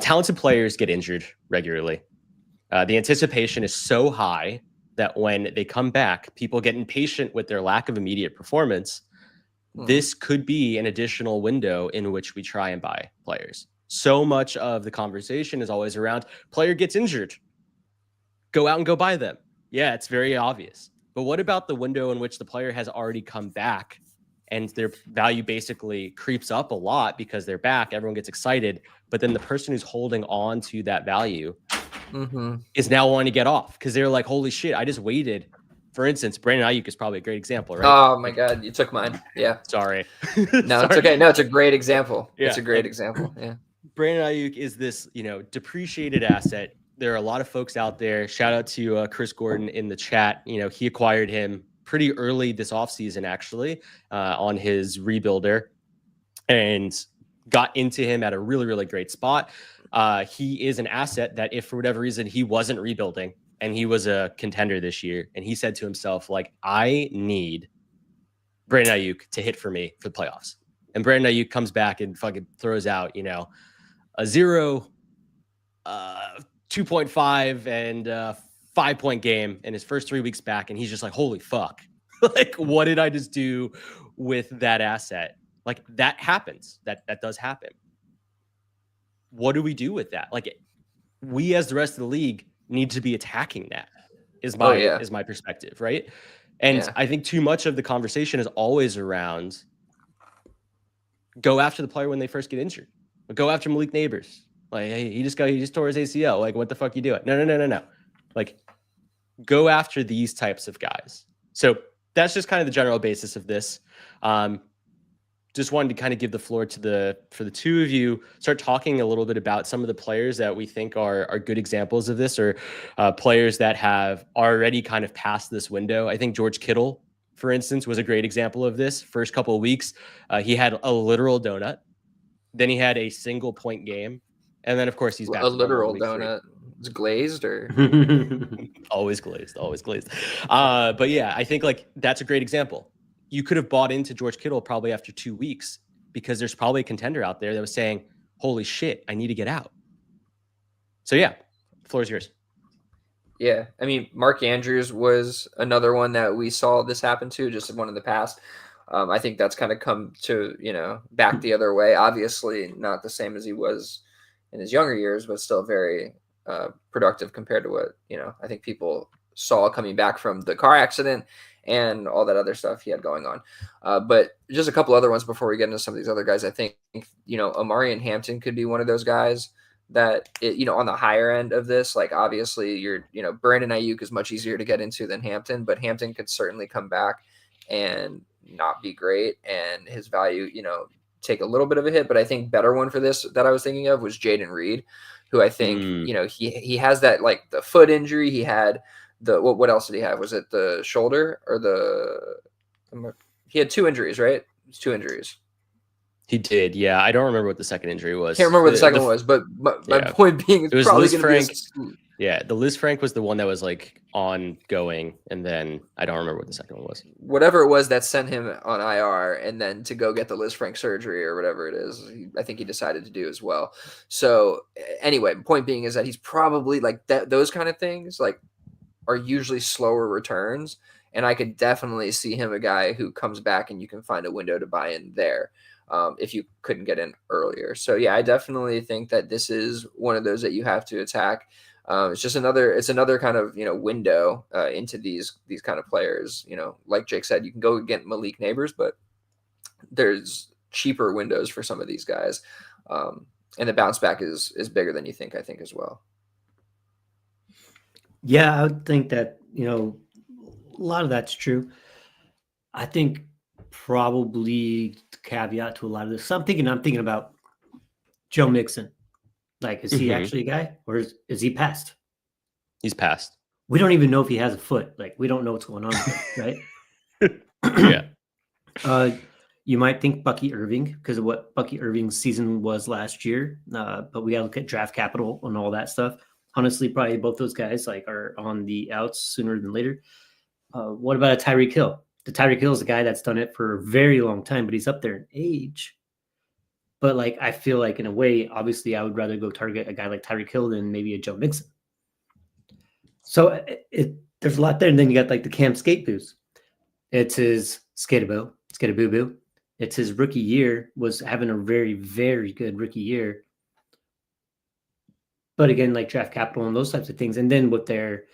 Talented players get injured regularly. The anticipation is so high that when they come back, people get impatient with their lack of immediate performance. This could be an additional window in which we try and buy players. So much of the conversation is always around player gets injured. Go out and go buy them. Yeah, it's very obvious. But what about the window in which the player has already come back and their value basically creeps up a lot because they're back, everyone gets excited, but then the person who's holding on to that value is now wanting to get off because they're like, holy shit, I just waited. For instance, Brandon Ayuk is probably a great example, right? Oh my God, you took mine. Yeah. Sorry. No, it's okay. No, it's a great example. Yeah. It's a great example. Yeah. Brandon Ayuk is this, depreciated asset. There are a lot of folks out there. Shout out to Chris Gordon in the chat. He acquired him pretty early this offseason, actually, on his rebuilder, and got into him at a really, really great spot. He is an asset that if for whatever reason he wasn't rebuilding and he was a contender this year, and he said to himself, like, I need Brandon Ayuk to hit for me for the playoffs. And Brandon Ayuk comes back and fucking throws out, a 0, 2.5, and 5-point game in his first 3 weeks back. And he's just like, holy fuck. Like, what did I just do with that asset? Like, that happens. That does happen. What do we do with that? Like, we as the rest of the league need to be attacking that is my perspective, right? And I think too much of the conversation is always around go after the player when they first get injured. Go after Malik Neighbors. Like, hey, he just tore his ACL. Like, what the fuck you doing? No. Like, go after these types of guys. So that's just kind of the general basis of this. Just wanted to kind of give the floor for the two of you, start talking a little bit about some of the players that we think are good examples of this, or players that have already kind of passed this window. I think George Kittle, for instance, was a great example of this. First couple of weeks, he had a literal donut. Then he had a single point game. And then, of course, he's back. A literal donut. It's glazed or always glazed. But yeah, I think like that's a great example. You could have bought into George Kittle probably after 2 weeks because there's probably a contender out there that was saying, holy shit, I need to get out. So yeah, the floor is yours. Yeah. I mean, Mark Andrews was another one that we saw this happen to, just one in the past. I think that's kind of come to, back the other way. Obviously not the same as he was in his younger years, but still very productive compared to what, I think people saw coming back from the car accident and all that other stuff he had going on. But just a couple other ones before we get into some of these other guys. I think, Amari and Hampton could be one of those guys that, on the higher end of this, like obviously Brandon Ayuk is much easier to get into than Hampton, but Hampton could certainly come back and not be great. And his value, take a little bit of a hit, but I think better one for this that I was thinking of was Jaden Reed, who I think, he has that, like the foot injury. He had what else did he have? Was it the shoulder or he had 2 injuries, right? It was 2 injuries. He did. Yeah. I don't remember what the second injury was. Can't remember what the second one was, but my point being, it was probably going to be yeah. The Liz Frank was the one that was like ongoing. And then I don't remember what the second one was. Whatever it was that sent him on IR and then to go get the Liz Frank surgery or whatever it is, I think he decided to do as well. So anyway, point being is that he's probably like those kind of things like are usually slower returns. And I could definitely see him a guy who comes back and you can find a window to buy in there if you couldn't get in earlier. So yeah, I definitely think that this is one of those that you have to attack. It's just another kind of, window into these kind of players. Like Jake said, you can go get Malik Neighbors, but there's cheaper windows for some of these guys. And the bounce back is bigger than you think, I think, as well. Yeah, I would think that, a lot of that's true. I think probably caveat to a lot of this. So I'm thinking about Joe Mixon. Like, is he actually a guy, or is he passed? He's passed. We don't even know if he has a foot. Like, we don't know what's going on with it, Yeah. You might think Bucky Irving because of what Bucky Irving's season was last year. But we got to look at draft capital and all that stuff. Honestly, probably both those guys are on the outs sooner than later. What about a Tyreek Hill? The Tyreek Hill is a guy that's done it for a very long time, but he's up there in age. But I feel like in a way, obviously, I would rather go target a guy like Tyreek Hill than maybe a Joe Mixon. So there's a lot there. And then you got the Cam Skate Boost. It's his Skate-a-boo-boo. It's his rookie year, was having a very, very good rookie year. But again, draft capital and those types of things. And then with their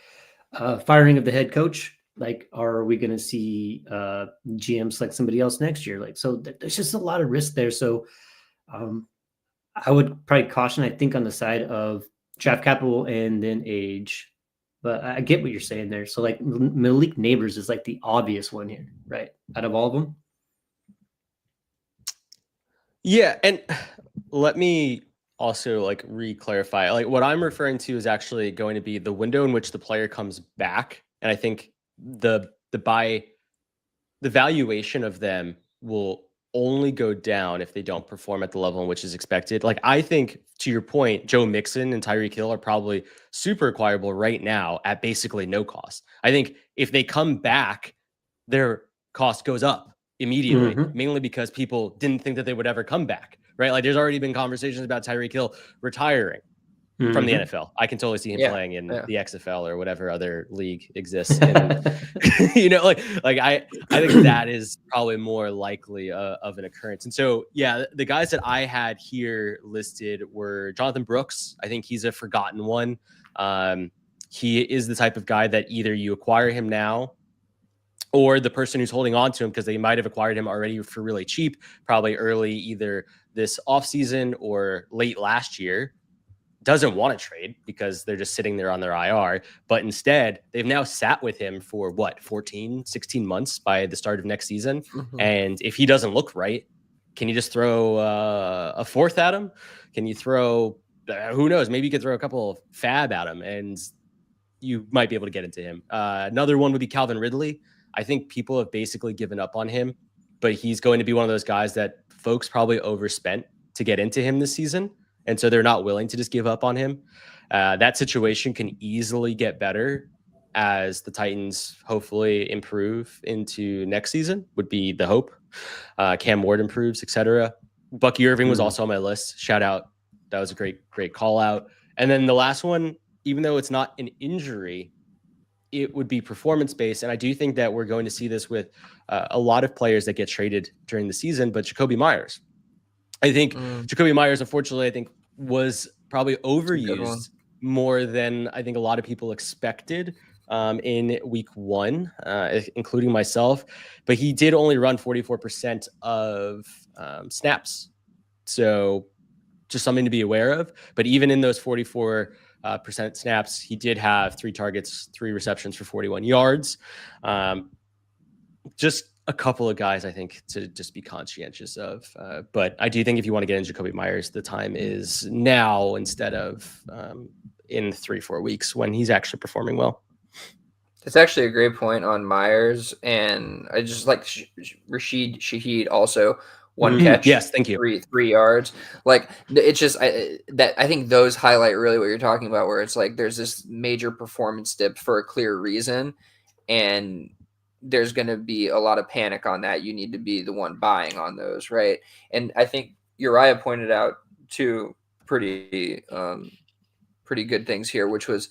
firing of the head coach, are we going to see GM select somebody else next year? So there's just a lot of risk there. So I would probably caution, I think, on the side of draft capital and then age. But I get what you're saying there. So Malik Neighbors is the obvious one here, right? Out of all of them. Yeah, and let me also re-clarify. What I'm referring to is actually going to be the window in which the player comes back, and I think the valuation of them will only go down if they don't perform at the level in which is expected. I think, to your point, Joe Mixon and Tyreek Hill are probably super acquirable right now at basically no cost. I think if they come back, their cost goes up immediately, mainly because people didn't think that they would ever come back, right? There's already been conversations about Tyreek Hill retiring from the NFL. I can totally see him playing in the XFL or whatever other league exists. And, I think that is probably more likely of an occurrence. And so, yeah, the guys that I had here listed were Jonathan Brooks. I think he's a forgotten one. He is the type of guy that either you acquire him now, or the person who's holding on to him because they might have acquired him already for really cheap, probably early either this offseason or late last year, doesn't want to trade because they're just sitting there on their IR. But instead, they've now sat with him for 14, 16 months by the start of next season. And if he doesn't look right, can you just throw a fourth at him? Can you throw, who knows, maybe you could throw a couple of fab at him and you might be able to get into him. Another one would be Calvin Ridley. I think people have basically given up on him, but he's going to be one of those guys that folks probably overspent to get into him this season. And so they're not willing to just give up on him. That situation can easily get better as the Titans hopefully improve into next season, would be the hope. Cam Ward improves, etc. Bucky Irving was also on my list. Shout out. That was a great call out. And then the last one, even though it's not an injury, it would be performance-based. And I do think that we're going to see this with a lot of players that get traded during the season, but Jacoby Myers. I think Jacoby Myers, unfortunately, I think was probably overused more than I think a lot of people expected in week one, including myself. But he did only run 44% of snaps. So just something to be aware of. But even in those 44% snaps, he did have 3 targets, 3 receptions for 41 yards. Just a couple of guys, I think, to just be conscientious of. But I do think if you want to get into Jacoby Myers, the time is now instead of in 3-4 weeks when he's actually performing well. It's actually a great point on Myers. And I just like Rashid Shaheed also. 1 catch. Yes, thank you. 3 yards. It's just I think those highlight really what you're talking about, where it's there's this major performance dip for a clear reason, and there's going to be a lot of panic on that. You need to be the one buying on those, right? And I think Uriah pointed out 2 pretty good things here, which was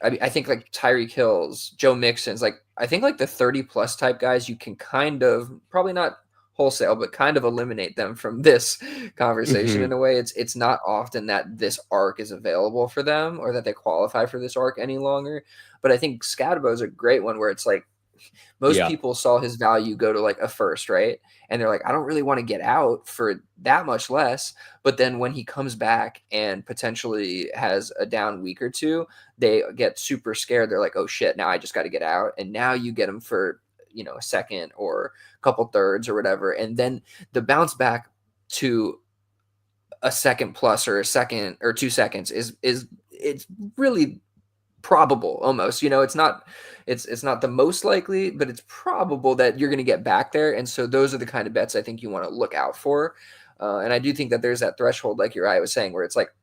I think like Tyreek Hill's, Joe Mixon's, like I think like the 30+ type guys, you can kind of probably not wholesale, but kind of eliminate them from this conversation in a way. It's not often that this arc is available for them or that they qualify for this arc any longer. But I think Scadabo is a great one where it's like most people saw his value go to like a first, right? And they're like, I don't really want to get out for that much less. But then when he comes back and potentially has a down week or two, they get super scared. They're like, oh shit, now I just got to get out. And now you get him for, you know, a second or a couple thirds or whatever. And then the bounce back to a second plus or a second or 2 seconds is it's really probable almost, you know, it's not the most likely, but it's probable that you're going to get back there. And so those are the kind of bets I think you want to look out for. And I do think that there's that threshold, like Uriah was saying, where it's like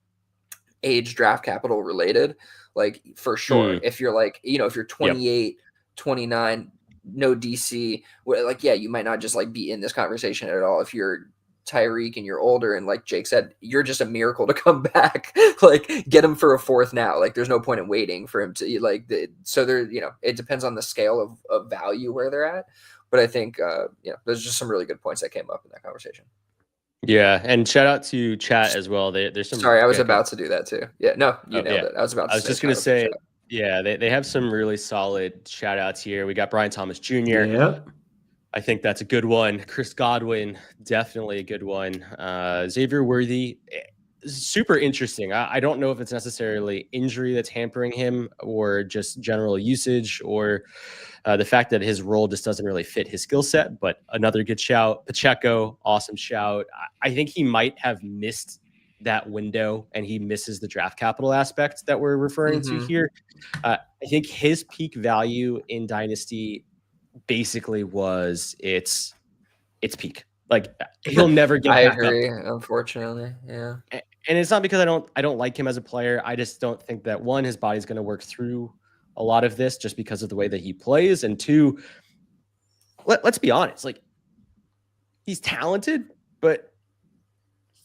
age draft capital related, like for sure. If you're like, you know, if you're 28, 29, no DC, like, yeah, you might not just like be in this conversation at all. If you're Tyreek and you're older, and like Jake said, you're just a miracle to come back. Like, get him for a fourth now. Like, there's no point in waiting for him to so there, you know, it depends on the scale of value where they're at. But I think, you know, there's just some really good points that came up in that conversation. Yeah, and shout out to chat as well. There's some. Sorry, I was about to do that too. Yeah, no, you nailed it. I was just going to say, yeah, they have some really solid shout outs here. We got Brian Thomas Jr. Yeah. I think that's a good one. Chris Godwin, definitely a good one. Xavier Worthy, super interesting. I don't know if it's necessarily injury that's hampering him or just general usage or the fact that his role just doesn't really fit his skill set, but another good shout. Pacheco, awesome shout. I think he might have missed that window and he misses the draft capital aspect that we're referring to here. I think his peak value in Dynasty basically was its peak. Like, he'll never get I back agree, up. unfortunately. Yeah. And it's not because I don't like him as a player. I just don't think that, one, his body's going to work through a lot of this just because of the way that he plays, and two, let's be honest, like, he's talented, but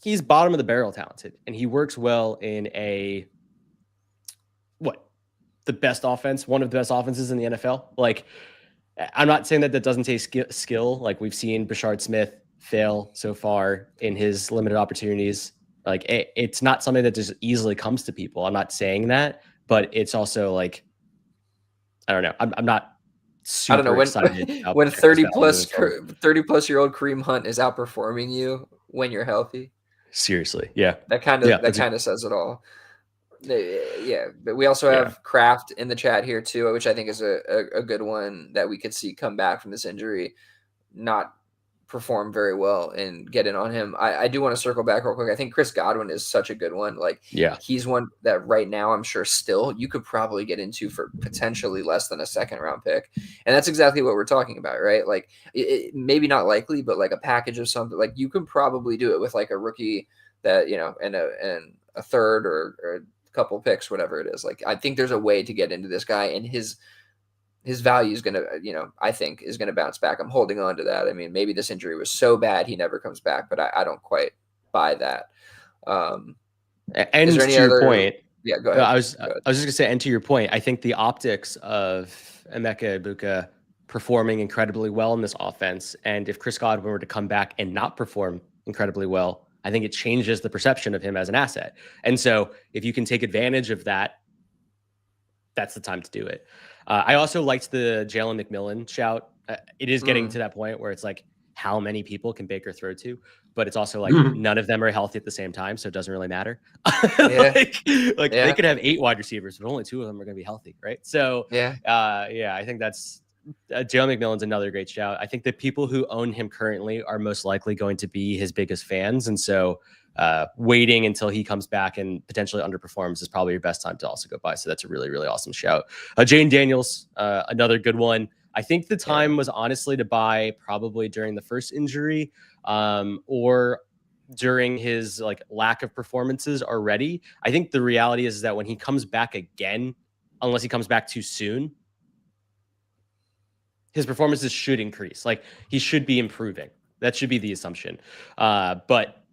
he's bottom of the barrel talented, and he works well in the best offense, one of the best offenses in the NFL. Like, I'm not saying that doesn't take skill. Like, we've seen Bashard Smith fail so far in his limited opportunities. Like, it's not something that just easily comes to people. I'm not saying that, but it's also like, I don't know. I'm not super I don't know excited when 30+ year old Kareem Hunt is outperforming you when you're healthy. Seriously, yeah. That kind of says it all. Yeah, but we also have Kraft in the chat here too, which I think is a good one that we could see come back from this injury, not perform very well, and get in on him. I do want to circle back real quick. I think Chris Godwin is such a good one. Like, he's one that right now I'm sure still you could probably get into for potentially less than a second round pick, and that's exactly what we're talking about, right? Like, maybe not likely, but like a package of something, like you can probably do it with like a rookie that, you know, and a third or a couple picks, whatever it is. Like, I think there's a way to get into this guy, and his value is going to, you know, I think is going to bounce back. I'm holding on to that. I mean, maybe this injury was so bad he never comes back, but I don't quite buy that. And to your point, yeah, go ahead. I was just going to say, and to your point, I think the optics of Emeka Egbuka performing incredibly well in this offense, and if Chris Godwin were to come back and not perform incredibly well, I think it changes the perception of him as an asset. And so if you can take advantage of that, that's the time to do it. I also liked the Jalen McMillan shout. It is getting to that point where it's like, how many people can Baker throw to? But it's also like, none of them are healthy at the same time, so it doesn't really matter. They could have 8 wide receivers, but only 2 of them are going to be healthy, right? So I think that's Jalen McMillan's another great shout. I think the people who own him currently are most likely going to be his biggest fans, and so waiting until he comes back and potentially underperforms is probably your best time to also go buy. So that's a really, really awesome shout. Jane Daniels, another good one. I think the time was honestly to buy probably during the first injury, or during his like lack of performances already. I think the reality is that when he comes back again, unless he comes back too soon, his performances should increase. Like, he should be improving. That should be the assumption. But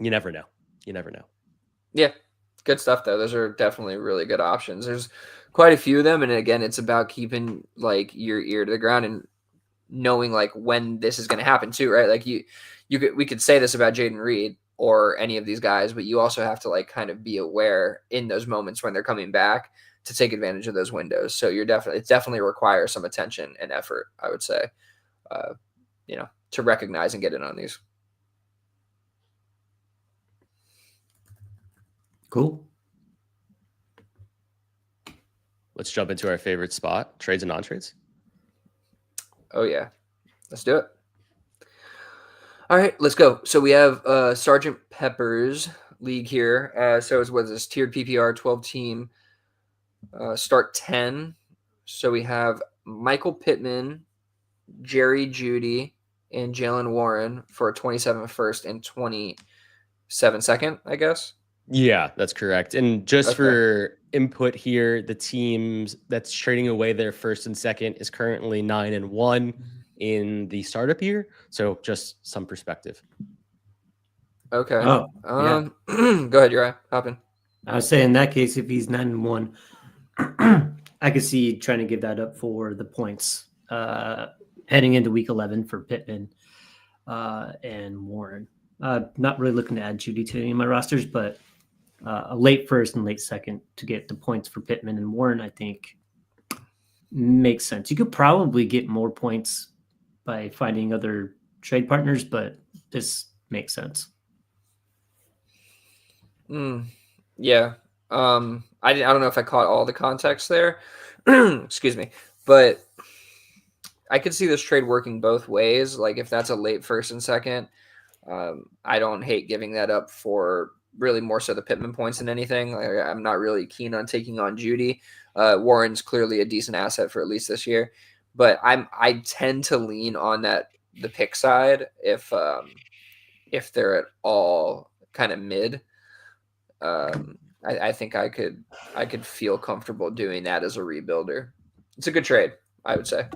you never know. You never know. Yeah. Good stuff, though. Those are definitely really good options. There's quite a few of them, and again, it's about keeping like your ear to the ground and knowing like when this is going to happen too, right? Like we could say this about Jaden Reed or any of these guys, but you also have to like kind of be aware in those moments when they're coming back to take advantage of those windows. So it definitely requires some attention and effort, I would say, to recognize and get in on these. Cool. Let's jump into our favorite spot, trades and non-trades. Oh, yeah. Let's do it. All right, let's go. So we have Sergeant Pepper's league here. So it was this tiered PPR 12-team start 10. So we have Michael Pittman, Jerry Jeudy, and Jalen Warren for a 27 first and 27 second, I guess. Yeah, that's correct. And just for input here, the teams that's trading away their first and second is currently 9-1 in the startup year. So just some perspective. Okay. Oh, yeah. Go ahead, Uriah. Hop in. I was saying in that case, if he's 9-1, I could see trying to give that up for the points heading into week 11 for Pittman and Warren. Not really looking to add Jeudy to any of my rosters, but a late first and late second to get the points for Pittman and Warren, I think makes sense. You could probably get more points by finding other trade partners, but this makes sense. Yeah. I don't know if I caught all the context there. Excuse me. But I could see this trade working both ways. Like if that's a late first and second, I don't hate giving that up for really more so the Pittman points than anything. Like, I'm not really keen on taking on Jeudy. Warren's clearly a decent asset for at least this year, but I tend to lean on the pick side if they're at all kind of mid. I think I could feel comfortable doing that as a rebuilder. It's a good trade, I would say.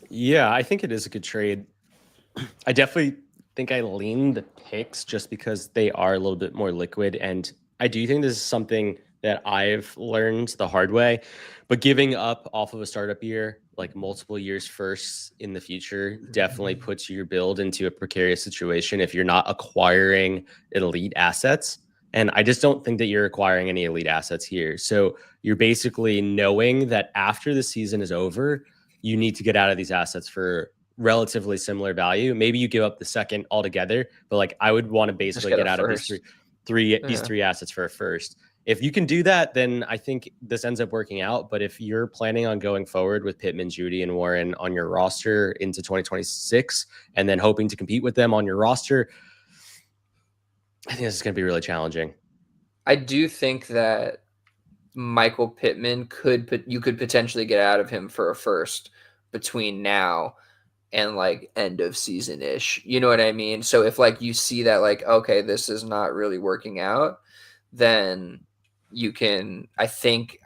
Yeah, I think it is a good trade. I definitely think I lean the picks just because they are a little bit more liquid. And I do think this is something that I've learned the hard way. But giving up off of a startup year, like multiple years first in the future, definitely puts your build into a precarious situation if you're not acquiring elite assets. And I just don't think that you're acquiring any elite assets here. So you're basically knowing that after the season is over, you need to get out of these assets for relatively similar value. Maybe you give up the second altogether, but like I would want to basically get out of these three assets for a first. If you can do that, then I think this ends up working out. But if you're planning on going forward with Pittman, Jeudy, and Warren on your roster into 2026, and then hoping to compete with them on your roster, I think this is going to be really challenging. I do think that Michael Pittman you could potentially get out of him for a first between now and like end of season ish. You know what I mean? So if like you see that like, okay, this is not really working out, then you can, I think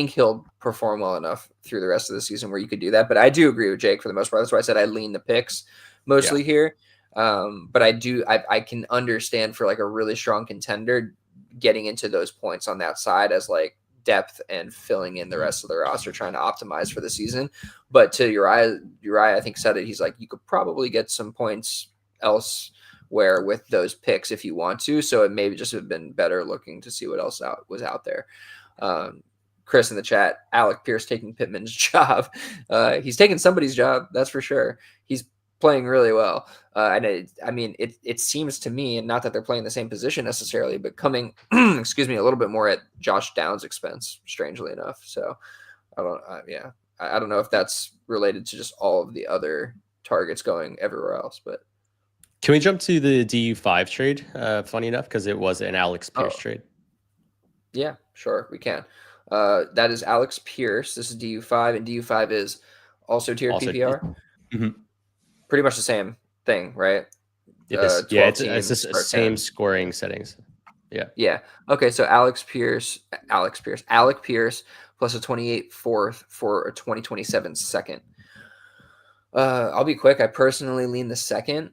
he'll perform well enough through the rest of the season where you could do that. But I do agree with Jake for the most part. That's why I said I lean the picks mostly here. But I can understand for like a really strong contender getting into those points on that side as like depth and filling in the rest of the roster, trying to optimize for the season. But to Uriah, I think said it. He's like, you could probably get some points elsewhere with those picks if you want to. So it maybe just have been better looking to see what else was out there. Chris in the chat, Alec Pierce taking Pittman's job. He's taking somebody's job, that's for sure. He's playing really well. It seems to me, and not that they're playing the same position necessarily, but coming, excuse me, a little bit more at Josh Downs' expense, strangely enough. So I don't know if that's related to just all of the other targets going everywhere else, but. Can we jump to the DU5 trade? Funny enough, because it was an Alex Pierce trade. Yeah, sure, we can. That is Alex Pierce. This is DU5, and DU5 is also tiered PPR. Mm-hmm. Pretty much the same thing, right? It's the same scoring settings. Yeah. Okay, so Alec Pierce plus a 28 fourth for a 2027 second. I'll be quick. I personally lean the second.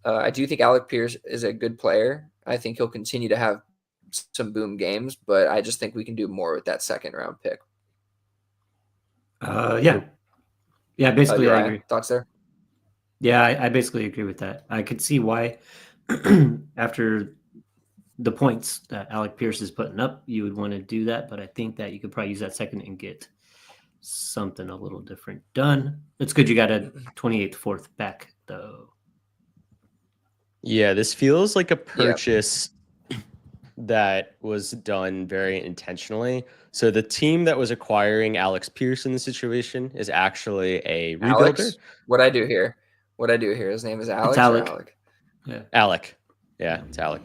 I do think Alec Pierce is a good player. I think he'll continue to have some boom games, but I just think we can do more with that second round pick. Yeah, basically, I Uriah, agree. thoughts there? Yeah, I basically agree with that. I could see why, after the points that Alec Pierce is putting up, you would want to do that. But I think that you could probably use that second and get something a little different done. It's good you got a 28th, 4th back, though. Yeah, this feels like a purchase that was done very intentionally. So the team that was acquiring Alex Pierce in the situation is actually a rebuilder. Alex? What I do here? His name is Alex. It's Alec. Or Alec? Yeah. Alec. Yeah, it's Alec.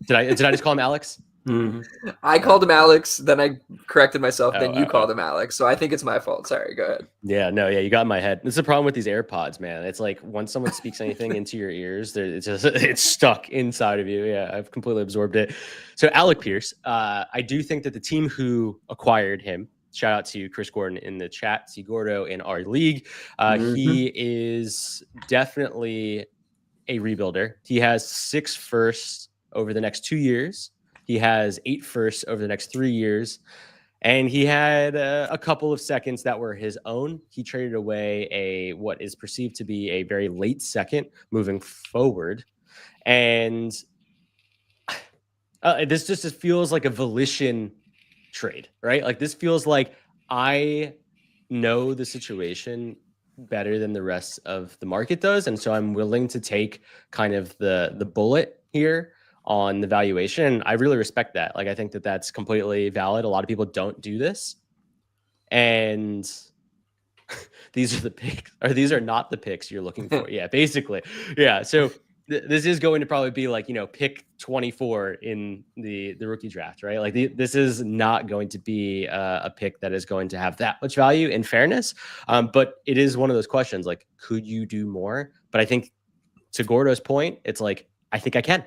Did I just call him Alex? Mm-hmm. I called him Alex, then I corrected myself, then you called oh. him Alex. So I think it's my fault. Sorry, go ahead. Yeah, you got in my head. This is the problem with these AirPods, man. It's like once someone speaks anything into your ears, it's stuck inside of you. Yeah, I've completely absorbed it. So Alec Pierce, I do think that the team who acquired him, shout out to Chris Gordon in the chat, C Gordo in our league, he is definitely a rebuilder. He has 6 firsts over the next 2 years. He has 8 firsts over the next 3 years. And he had a couple of seconds that were his own. He traded away what is perceived to be a very late second moving forward. And this just feels like a volition trade, right? Like this feels like I know the situation better than the rest of the market does. And so I'm willing to take kind of the bullet here on the valuation. And I really respect that. Like, I think that that's completely valid. A lot of people don't do this. And these are the picks, or these are not the picks you're looking for. Yeah, basically. Yeah. So this is going to probably be like, pick 24 in the rookie draft, right? Like this is not going to be a pick that is going to have that much value in fairness. But it is one of those questions, like, could you do more? But I think to Gordo's point, it's like, I think I can.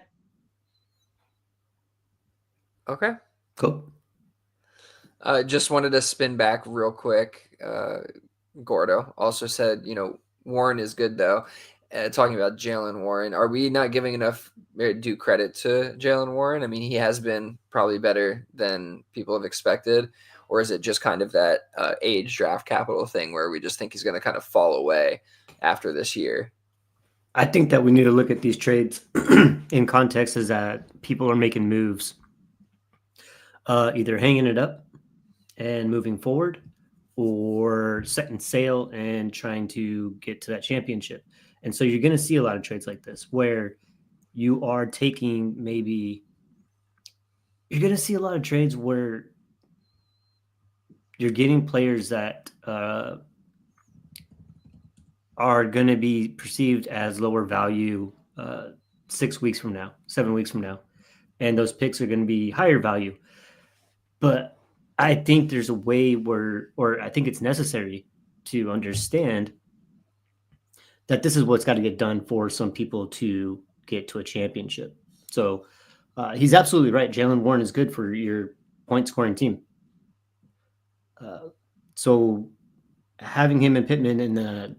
Okay. Cool. Just wanted to spin back real quick. Gordo also said, Warren is good though. Talking about Jalen Warren, are we not giving enough due credit to Jalen Warren? I mean, he has been probably better than people have expected, or is it just kind of that age draft capital thing where we just think he's going to kind of fall away after this year? I think that we need to look at these trades in context as that people are making moves, either hanging it up and moving forward, or setting sail and trying to get to that championship. And so you're going to see a lot of trades like this where you are taking you're going to see a lot of trades where you're getting players that are going to be perceived as lower value 6 weeks from now, 7 weeks from now. And those picks are going to be higher value. But I think there's a way or I think it's necessary to understand that this is what's got to get done for some people to get to a championship. So he's absolutely right. Jalen Warren is good for your point scoring team. So having him and Pittman in the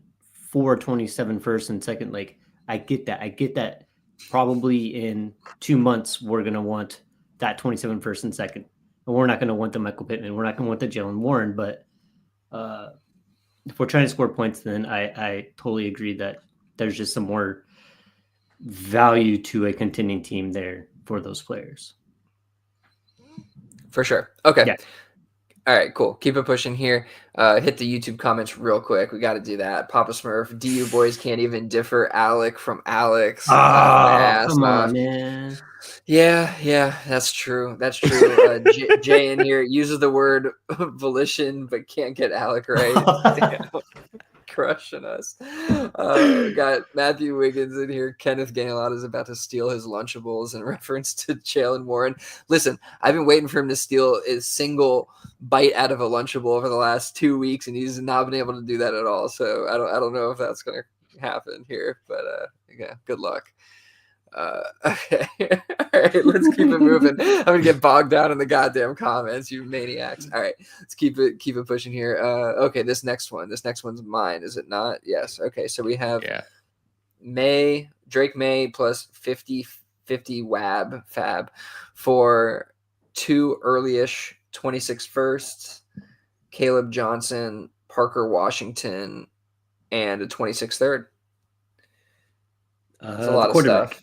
427 first and second, like I get that probably in 2 months, we're going to want that 27 first and second. And we're not going to want the Michael Pittman. We're not going to want the Jalen Warren, but if we're trying to score points, then I totally agree that there's just some more value to a contending team there for those players. For sure. Okay. Yeah. All right, cool. Keep it pushing here. Hit the YouTube comments real quick. We got to do that. Papa Smurf, DU boys can't even differ Alec from Alex. Come on, man. Yeah, that's true. That's true. Jay in here uses the word volition, but can't get Alec right. Crushing us. Got Matthew Wiggins in here. Kenneth Gainalot is about to steal his Lunchables in reference to Jalen Warren. Listen, I've been waiting for him to steal a single bite out of a Lunchable over the last 2 weeks, and he's not been able to do that at all. So I don't know if that's going to happen here, but yeah, good luck. Okay. All right, let's keep it moving. I'm gonna get bogged down in the goddamn comments, you maniacs. All right, let's keep it pushing here. Okay, this next one's mine, is it not? Yes. Okay, so we have Drake May plus 50 50 WAB fab for 2 early-ish 26 firsts, Caleb Johnson, Parker Washington, and a 26 third. It's a lot of stuff.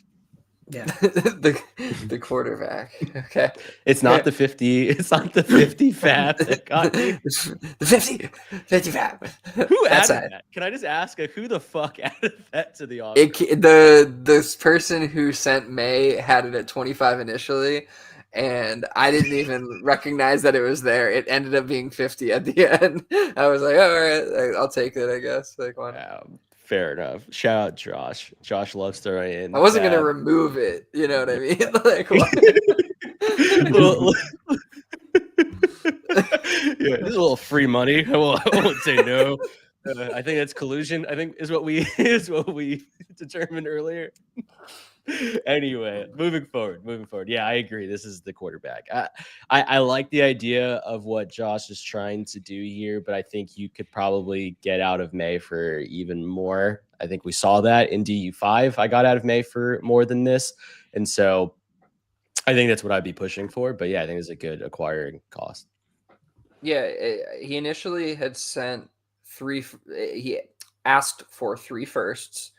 Yeah. the quarterback. Okay. It's not the 50. It's not the 50 fab that got you. The 50 fab. Who That's added it. that? Can I just ask who the fuck added that to the offer? This person who sent May had it at 25 initially, and I didn't even recognize that it was there. It ended up being 50 at the end. I was like, all right, I'll take it, I guess. Like, why not? Fair enough. Shout out Josh. Josh loves throwing in. I wasn't gonna remove it. You know what I mean? Like, yeah, this is a little free money. I won't say no. I think that's collusion. I think is what we determined earlier. Anyway, moving forward. Yeah, I agree. This is the quarterback. I like the idea of what Josh is trying to do here, but I think you could probably get out of May for even more. I think we saw that in DU5. I got out of May for more than this. And so I think that's what I'd be pushing for. But yeah, I think it's a good acquiring cost. Yeah, he initially had sent 3. He asked for 3 firsts.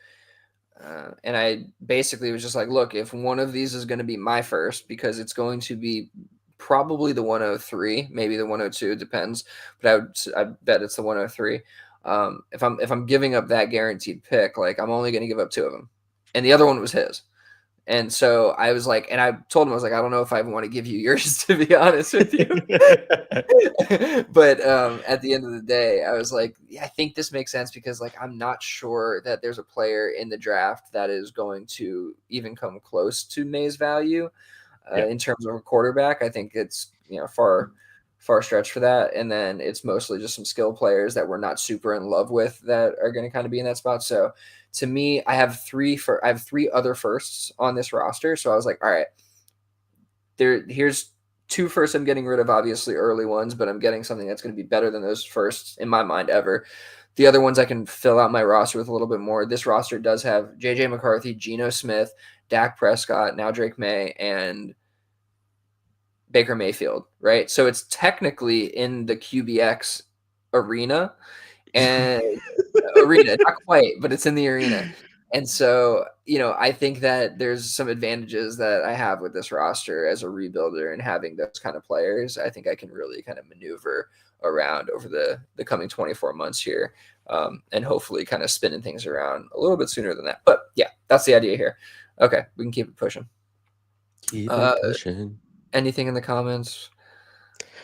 And I basically was just like, look, if one of these is going to be my first, because it's going to be probably the 103, maybe the 102, it depends. But I bet it's the 103. If I'm giving up that guaranteed pick, like I'm only going to give up 2 of them, and the other one was his. And so I was like, and I told him, I was like, I don't know if I want to give you yours, to be honest with you. But at the end of the day, I was like, yeah, I think this makes sense because like I'm not sure that there's a player in the draft that is going to even come close to May's value in terms of a quarterback. I think it's far stretch for that. And then it's mostly just some skill players that we're not super in love with that are going to kind of be in that spot. So to me, I have 3 other firsts on this roster. So I was like, all right, here's 2 firsts I'm getting rid of, obviously early ones, but I'm getting something that's going to be better than those firsts in my mind ever. The other ones I can fill out my roster with a little bit more. This roster does have JJ McCarthy, Geno Smith, Dak Prescott, now Drake May, and Baker Mayfield, right? So it's technically in the QBX arena, and not quite, but it's in the arena. And so, I think that there's some advantages that I have with this roster as a rebuilder and having those kind of players. I think I can really kind of maneuver around over the coming 24 months here, and hopefully kind of spinning things around a little bit sooner than that. But yeah, that's the idea here. Okay, we can keep it pushing. Keep it pushing. Anything in the comments?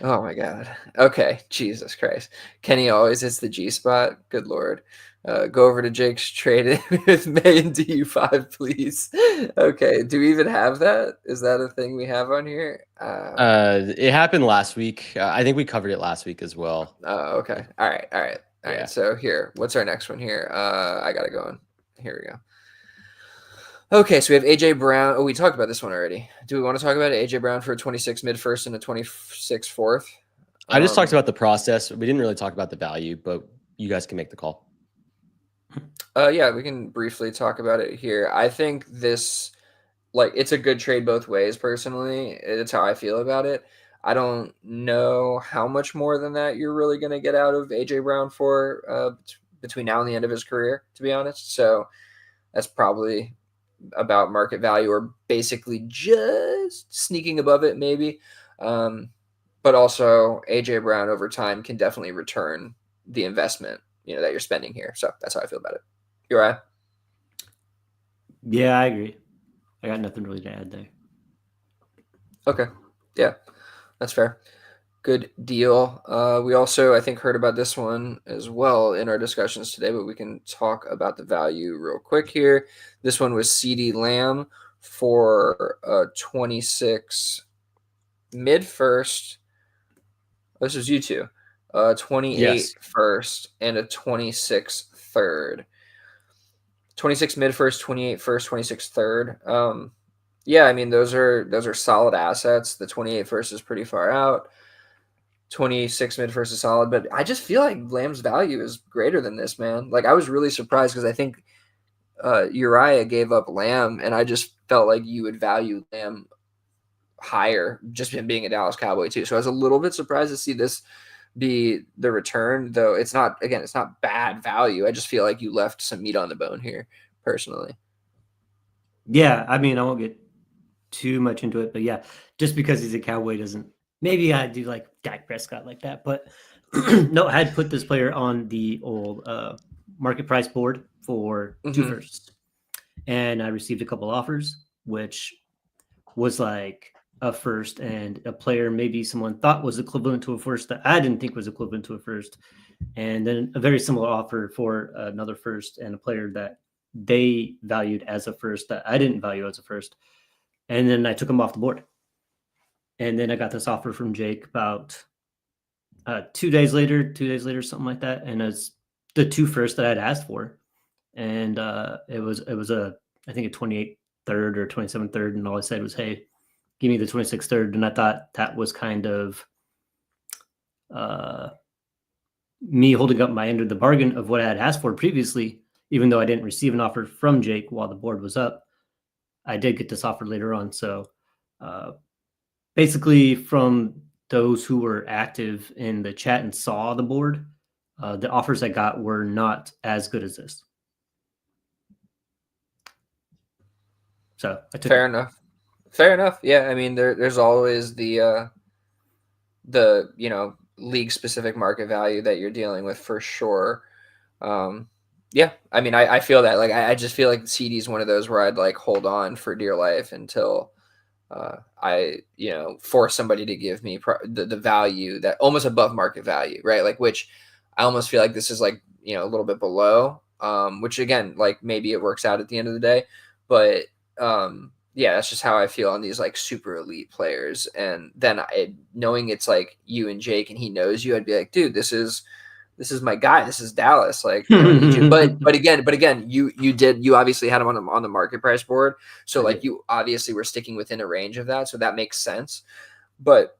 Oh my God. Okay. Jesus Christ. Kenny always hits the G spot. Good Lord. Go over to Jake's trade with May and DU5, please. Okay. Do we even have that? Is that a thing we have on here? It happened last week. I think we covered it last week as well. Oh, okay. All right. So here, what's our next one here? I got to go on. Here we go. Okay, so we have AJ Brown. Oh, we talked about this one already. Do we want to talk about it? AJ Brown for a 26 mid first and a 26 fourth. I just talked about the process. We didn't really talk about the value, but you guys can make the call. Yeah, we can briefly talk about it here. I think this, it's a good trade both ways. Personally, it's how I feel about it. I don't know how much more than that you're really going to get out of AJ Brown for between now and the end of his career, to be honest. So that's probably about market value, or basically just sneaking above it maybe. But also AJ Brown over time can definitely return the investment, that you're spending here. So that's how I feel about it. You're right. Yeah, I agree. I got nothing really to add there. Okay. Yeah, that's fair. Good deal. We also, I think, heard about this one as well in our discussions today, but we can talk about the value real quick here. This one was CeeDee Lamb for 26 mid first. This was you two. 28 first and a 26 third. 26 mid first, 28 first, 26 third. Yeah, I mean those are solid assets. The 28 first is pretty far out. 26 mid first is solid, but I just feel like Lamb's value is greater than this, man. Like I was really surprised because I think Uriah gave up Lamb, and I just felt like you would value Lamb higher, just him being a Dallas Cowboy too. So I was a little bit surprised to see this be the return, though it's not bad value. I just feel like you left some meat on the bone here, personally. Yeah, I mean, I won't get too much into it, but yeah, just because he's a Cowboy doesn't. Maybe I do like Dak Prescott like that, but no, I had put this player on the old market price board for 2 firsts, and I received a couple offers, which was like a first and a player maybe someone thought was equivalent to a first that I didn't think was equivalent to a first, and then a very similar offer for another first and a player that they valued as a first that I didn't value as a first. And then I took him off the board. And then I got this offer from Jake about 2 days later, something like that. And it's the 2 first that I'd asked for. And it was I think a 28 third or 27 third. And all I said was, hey, give me the 26 third. And I thought that was kind of me holding up my end of the bargain of what I had asked for previously, even though I didn't receive an offer from Jake while the board was up. I did get this offer later on. So basically from those who were active in the chat and saw the board, the offers I got were not as good as this. So I took Fair enough. Yeah, I mean, there's always the league specific market value that you're dealing with for sure. Yeah, I mean, I feel that. Like, I just feel like CD is one of those where I'd like hold on for dear life until I force somebody to give me the value that almost above market value, right? Like, which I almost feel like this is like a little bit below. Which again, like maybe it works out at the end of the day, but yeah, that's just how I feel on these like super elite players. And then knowing it's like you and Jake and he knows you, I'd be like, dude, this is my guy. This is Dallas. Like, I don't need you. But again, you obviously had him on the market price board. So like you obviously were sticking within a range of that. So that makes sense. But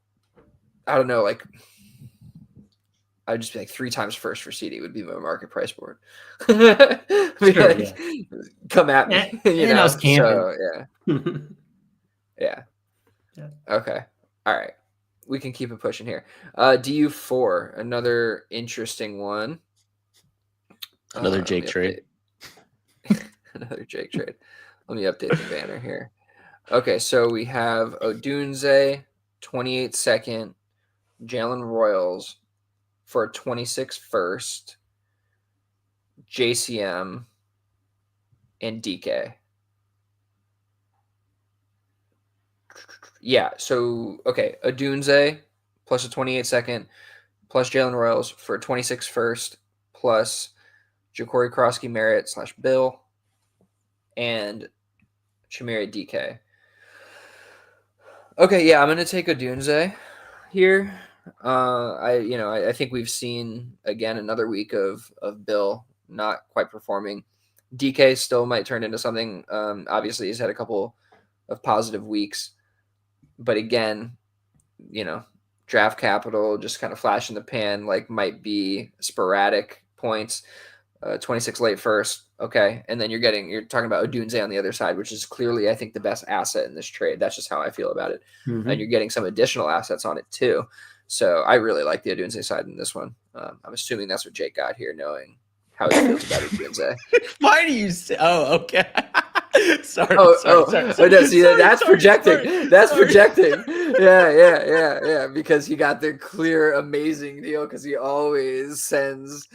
I don't know, like I would just be like 3 times first for CD would be my market price board. Come at me. And I was camping. So, yeah. Okay. All right. We can keep it pushing here. DU4, another interesting one. Another Jake trade. Another Jake trade. Let me update the banner here. Okay, so we have Odunze, 28-second, Jalen Royals for a 26 first, JCM, and DK. Yeah, so, okay, Odunze plus a 28-second plus Jalen Royals for a 26 first plus Ja'Cory Krosky Merritt / Bill and Chimere DK. Okay, yeah, I'm going to take Odunze here. I think we've seen, again, another week of Bill not quite performing. DK still might turn into something. Obviously, he's had a couple of positive weeks. But again, draft capital, just kind of flash in the pan, like might be sporadic points. 26 late first, okay, and then you're talking about Odunze on the other side, which is clearly, I think, the best asset in this trade. That's just how I feel about it. Mm-hmm. And you're getting some additional assets on it too. So I really like the Odunze side in this one. I'm assuming that's what Jake got here, knowing how he feels about Odunze. Why do you say? Oh, okay. Sorry. No, see, that's projecting. That's projecting. Yeah. Because he got the clear, amazing deal. Because he always sends,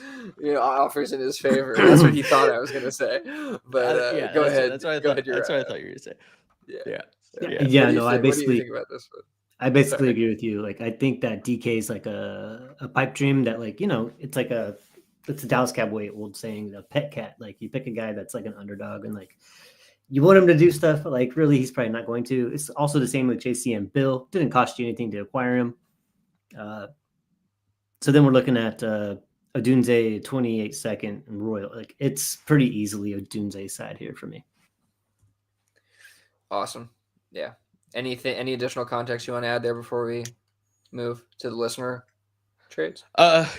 offers in his favor. That's what he thought I was gonna say. But go ahead. That's what I thought. That's what I thought you were gonna say. Yeah. No, what do you think about this one? I basically agree with you. Like, I think that DK is like a pipe dream that, like, it's like it's a Dallas Cowboy old saying, the pet cat. Like, you pick a guy that's like an underdog and like you want him to do stuff, but like really he's probably not going to. It's also the same with JCM. Bill didn't cost you anything to acquire him. So then we're looking at Odunze 28-second and Royal. Like, it's pretty easily Odunze's side here for me. Awesome. Yeah. Any additional context you want to add there before we move to the listener? trades?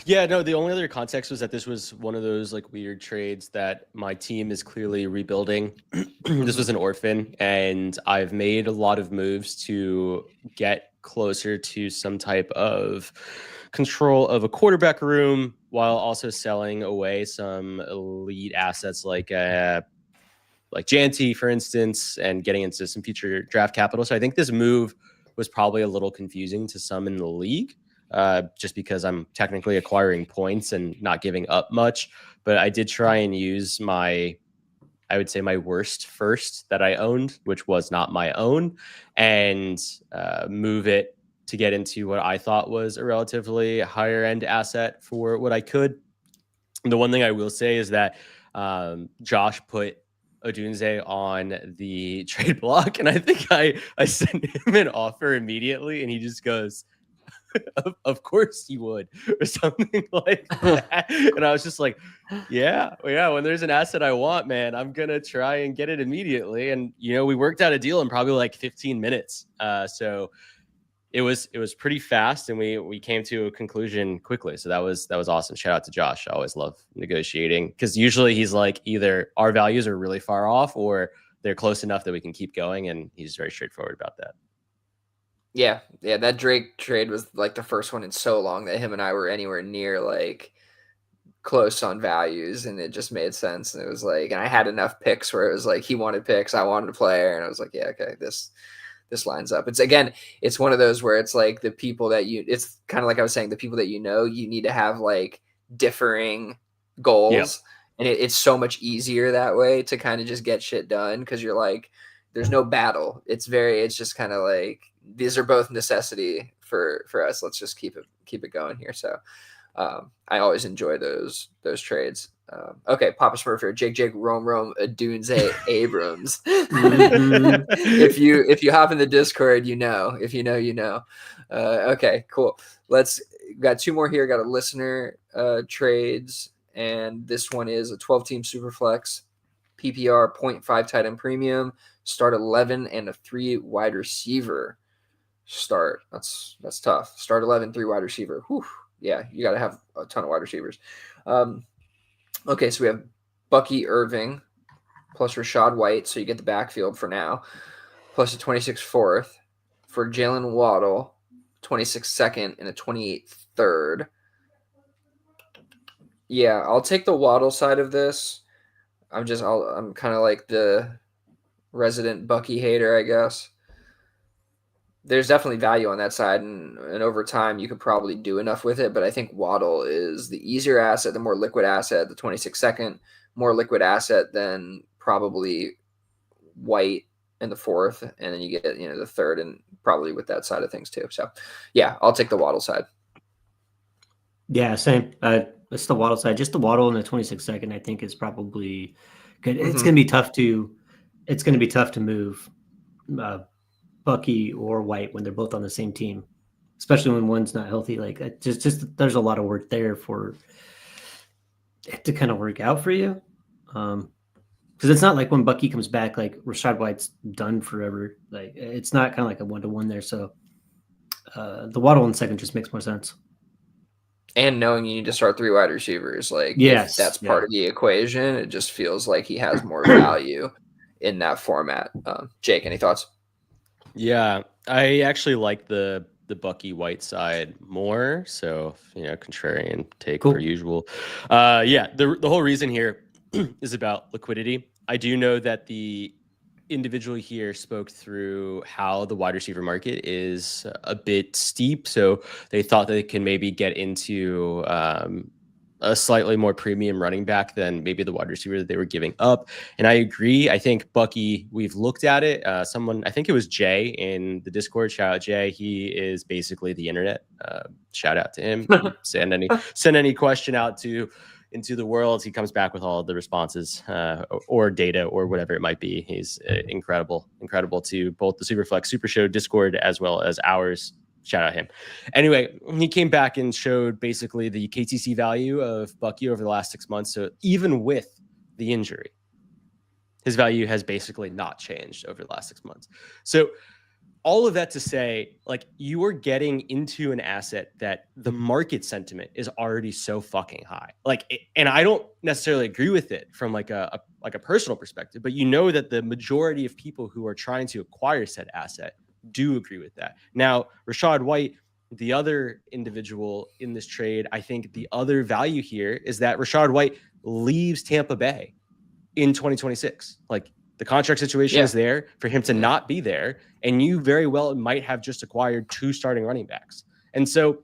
Yeah, no, the only other context was that this was one of those like weird trades that my team is clearly rebuilding. This was an orphan, and I've made a lot of moves to get closer to some type of control of a quarterback room while also selling away some elite assets like Janty, for instance, and getting into some future draft capital. So I think this move was probably a little confusing to some in the league, just because I'm technically acquiring points and not giving up much. But I did try and use I would say my worst first that I owned, which was not my own, and move it to get into what I thought was a relatively higher end asset for what I could. The one thing I will say is that Josh put Odunze on the trade block, and I think I sent him an offer immediately, and he just goes, of course you would, or something like that. And I was just like, yeah, when there's an asset I want, man, I'm gonna try and get it immediately. And we worked out a deal in probably like 15 minutes. So it was pretty fast, and we came to a conclusion quickly. So that was awesome. Shout out to Josh. I always love negotiating, because usually he's like, either our values are really far off or they're close enough that we can keep going, and he's very straightforward about that. Yeah, that Drake trade was like the first one in so long that him and I were anywhere near like close on values, and it just made sense. And it was like, and I had enough picks where it was like he wanted picks, I wanted a player, and I was like, yeah, okay, this lines up. It's one of those where it's like the people that it's kind of like I was saying, the people that you need to have like differing goals. Yep. And it's so much easier that way to kind of just get shit done, because you're like, there's no battle. It's just kind of like, these are both necessity for us. Let's just keep it going here. So I always enjoy those trades. Okay, Papa Smurf here. Jake, Rome, Adunze, Abrams. Mm-hmm. If you hop in the Discord, If you know. Okay, cool. Got two more here. Got a listener trades, and this one is a 12-team Superflex PPR 0.5 tight end premium, start 11 and a 3 wide receiver start. That's tough. Start 11, 3 wide receiver. Whew. Yeah, you got to have a ton of wide receivers. Okay, so we have Bucky Irving plus Rashad White, so you get the backfield for now, plus a 26th fourth for Jalen Waddle, 26th second, and a 28th third. Yeah, I'll take the Waddle side of this. I'm kind of like the resident Bucky hater, I guess. There's definitely value on that side, and over time you could probably do enough with it, but I think Waddle is the easier asset, the more liquid asset, the 26 second, more liquid asset than probably White in the fourth, and then you get the third, and probably with that side of things too. So yeah, I'll take the Waddle side. Yeah, same. It's the Waddle side. Just the Waddle in the 26 second, I think, is probably good. Mm-hmm. It's going to be tough to move Bucky or White when they're both on the same team, especially when one's not healthy. Like just there's a lot of work there for it to kind of work out for you. Because it's not like when Bucky comes back, like Rashad White's done forever. Like it's not kind of like a 1-to-1 there. So the Waddle in second just makes more sense. And knowing you need to start 3 wide receivers, like if that's part of the equation, it just feels like he has more value in that format. Jake, any thoughts? Yeah, I actually like the Bucky White side more. So, contrarian take per usual. The whole reason here is about liquidity. I do know that the individual here spoke through how the wide receiver market is a bit steep. So they thought they can maybe get into a slightly more premium running back than maybe the wide receiver that they were giving up. And I agree. I think Bucky, we've looked at it. Someone, I think it was Jay in the Discord. Shout out Jay. He is basically the internet. Shout out to him. Send any question out into the world. He comes back with all of the responses or data or whatever it might be. He's incredible to both the Superflex Super Show Discord as well as ours. Shout out him. Anyway, he came back and showed basically the KTC value of Bucky over the last 6 months. So even with the injury, his value has basically not changed over the last 6 months. So all of that to say, like, you are getting into an asset that the market sentiment is already so fucking high. Like, and I don't necessarily agree with it from like a personal perspective, but you know that the majority of people who are trying to acquire said asset do agree with that. Now, Rashad White, the other individual in this trade, I think the other value here is that Rashad White leaves Tampa Bay in 2026. Like, the contract situation is there for him to not be there, and you very well might have just acquired 2 starting running backs. And so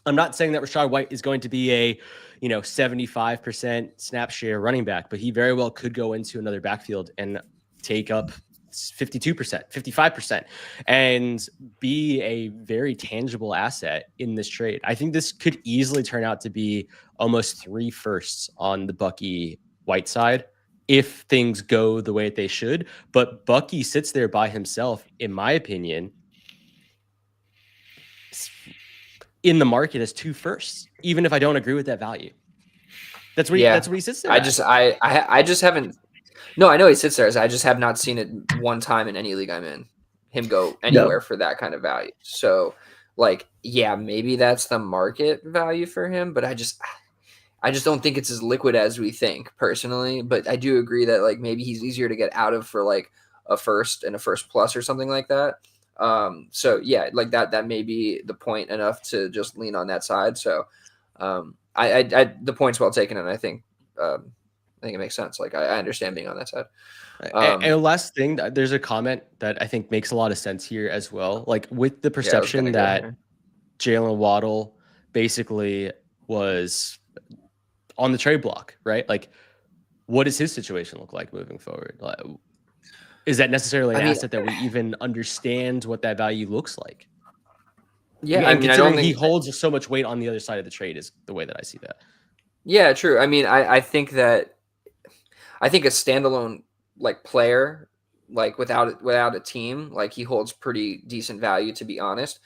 I'm not saying that Rashad White is going to be a, 75% snap share running back, but he very well could go into another backfield and take up 52%, 55%, and be a very tangible asset in this trade. I think this could easily turn out to be almost 3 firsts on the Bucky White side if things go the way they should. But Bucky sits there by himself, in my opinion, in the market as 2 firsts, even if I don't agree with that value. That's where he sits there. I just haven't. No, I know he sits there. I just have not seen it one time in any league I'm in him go anywhere for that kind of value. So, like, yeah, maybe that's the market value for him, but I just don't think it's as liquid as we think personally. But I do agree that, like, maybe he's easier to get out of for like a first and a first plus or something like that. So yeah, like that may be the point enough to just lean on that side. So the point's well taken, and I think it makes sense. Like, I understand being on that side. And last thing, there's a comment that I think makes a lot of sense here as well. Like, with the perception that Jalen Waddle basically was on the trade block, right? Like, what does his situation look like moving forward? Like, is that necessarily an asset that we even understand what that value looks like? Yeah, I mean, I don't think he holds so much weight on the other side of the trade is the way that I see that. Yeah, true. I mean, I think a standalone like player, like without a team, like, he holds pretty decent value, to be honest.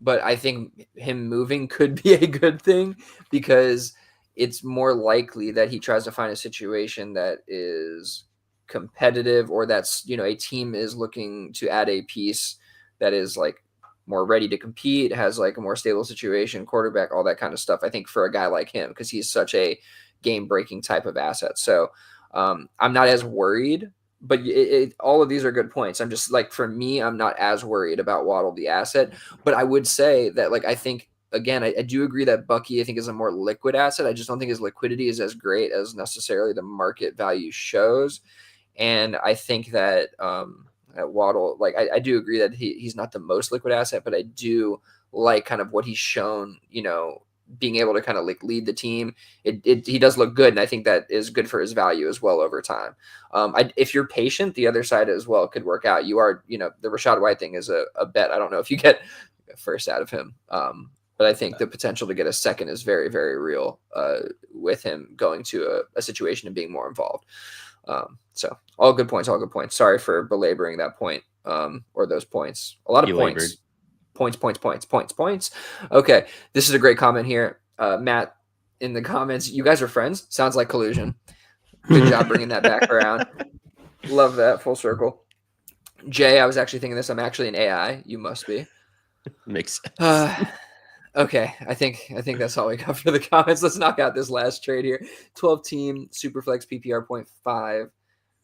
But I think him moving could be a good thing, because it's more likely that he tries to find a situation that is competitive, or that's, a team is looking to add a piece that is like more ready to compete, has like a more stable situation, quarterback, all that kind of stuff. I think for a guy like him, because he's such a game breaking type of asset. So I'm not as worried, but all of these are good points. I'm just like, for me, I'm not as worried about Waddle, the asset, but I would say that, like, I think, again, I do agree that Bucky, I think, is a more liquid asset. I just don't think his liquidity is as great as necessarily the market value shows. And I think that at Waddle, like, I do agree that he's not the most liquid asset, but I do like kind of what he's shown, being able to kind of like lead the team. He does look good, and I think that is good for his value as well over time. If you're patient, the other side as well could work out. You are, the Rashad White thing is a bet. I don't know if you get a first out of him, but I think the potential to get a second is very, very real with him going to a situation and being more involved. So all good points. Sorry for belaboring that point or those points. A lot of points. Points. Okay, this is a great comment here. Matt, in the comments, you guys are friends? Sounds like collusion. Good job bringing that back around. Love that, full circle. Jay, I was actually thinking this. I'm actually an AI. You must be. Makes sense. Okay, I think that's all we got for the comments. Let's knock out this last trade here. 12-team Superflex PPR 0.5.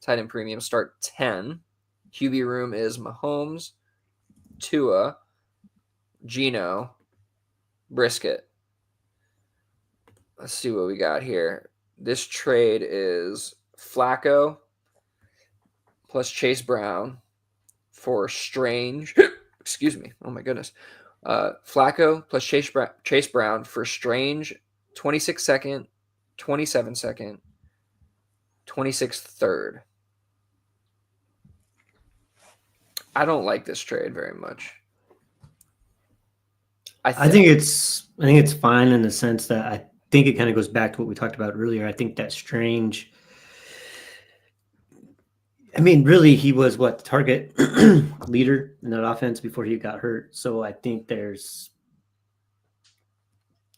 Tight end premium start 10. QB room is Mahomes, Tua, Gino, Brisket. Let's see what we got here. This trade is Flacco plus Chase Brown for Strange. Excuse me. Oh my goodness. Flacco plus Chase Brown for Strange, 26 second, 27 second, 26 third. I don't like this trade very much. I think it's fine in the sense that I think it kind of goes back to what we talked about earlier. I think that Strange, I mean, really, he was the target leader in that offense before he got hurt. So I think there's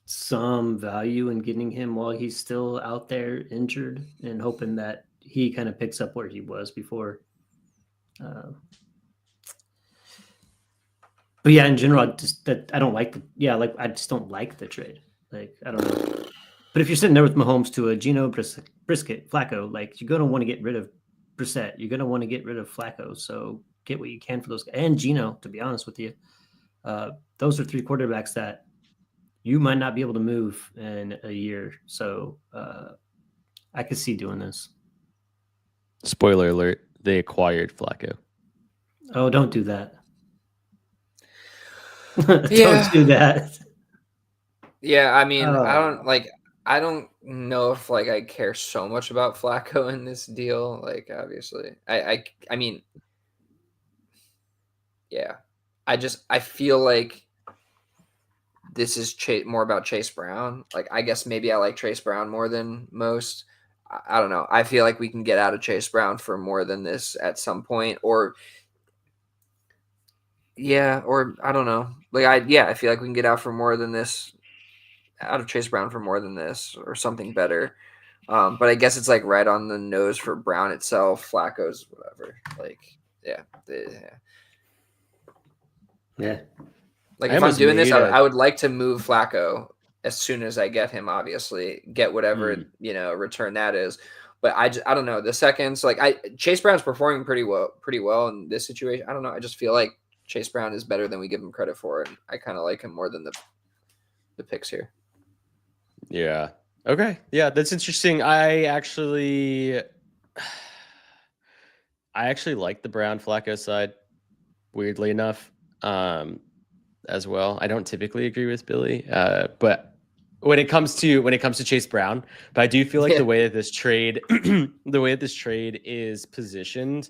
some value in getting him while he's still out there injured and hoping that he kind of picks up where he was before. But yeah, in general, I don't like I just don't like the trade. Like, I don't know. But if you're sitting there with Mahomes to a Geno Brisket, Flacco, like, you're gonna want to get rid of Brissett. You're gonna want to get rid of Flacco. So get what you can for those guys. And Geno, to be honest with you. Those are 3 quarterbacks that you might not be able to move in a year. So I could see doing this. Spoiler alert, they acquired Flacco. Oh, don't do that. Yeah. Don't do that. Yeah, I mean, Oh. I don't know if like I care so much about Flacco in this deal. Like, obviously, I mean, yeah, I feel like this is more about Chase Brown. Like, I guess maybe I like Chase Brown more than most. I don't know. I feel like we can get out of Chase Brown for more than this at some point, or yeah, or I don't know. Like, I feel like we can get out for more than this, out of Chase Brown for more than this, or something better. But I guess it's like right on the nose for Brown itself. Flacco's whatever. Like, yeah. Yeah. Like, I if I'm almost doing this, made a I would like to move Flacco as soon as I get him. Obviously, get whatever return that is. But I don't know the seconds. Like, Chase Brown's performing pretty well in this situation. I don't know. I just feel like Chase Brown is better than we give him credit for, and I kind of like him more than the picks here. Yeah. Okay. Yeah, that's interesting. I actually like the Brown Flacco side, weirdly enough, as well. I don't typically agree with Billy, but when it comes to Chase Brown, but I do feel like the way that this trade is positioned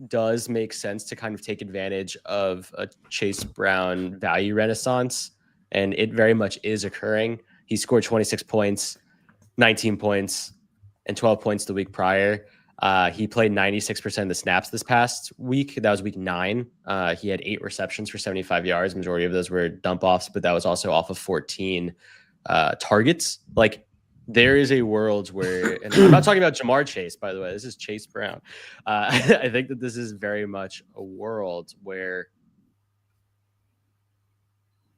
does make sense to kind of take advantage of a Chase Brown value renaissance, and it very much is occurring. He scored 26 points, 19 points, and 12 points the week prior. He played 96% of the snaps this past week. That was week 9. He had 8 receptions for 75 yards. Majority of those were dump offs, but that was also off of 14 targets. Like, there is a world where, and I'm not talking about Jamar Chase, by the way. This is Chase Brown. I think that this is very much a world where,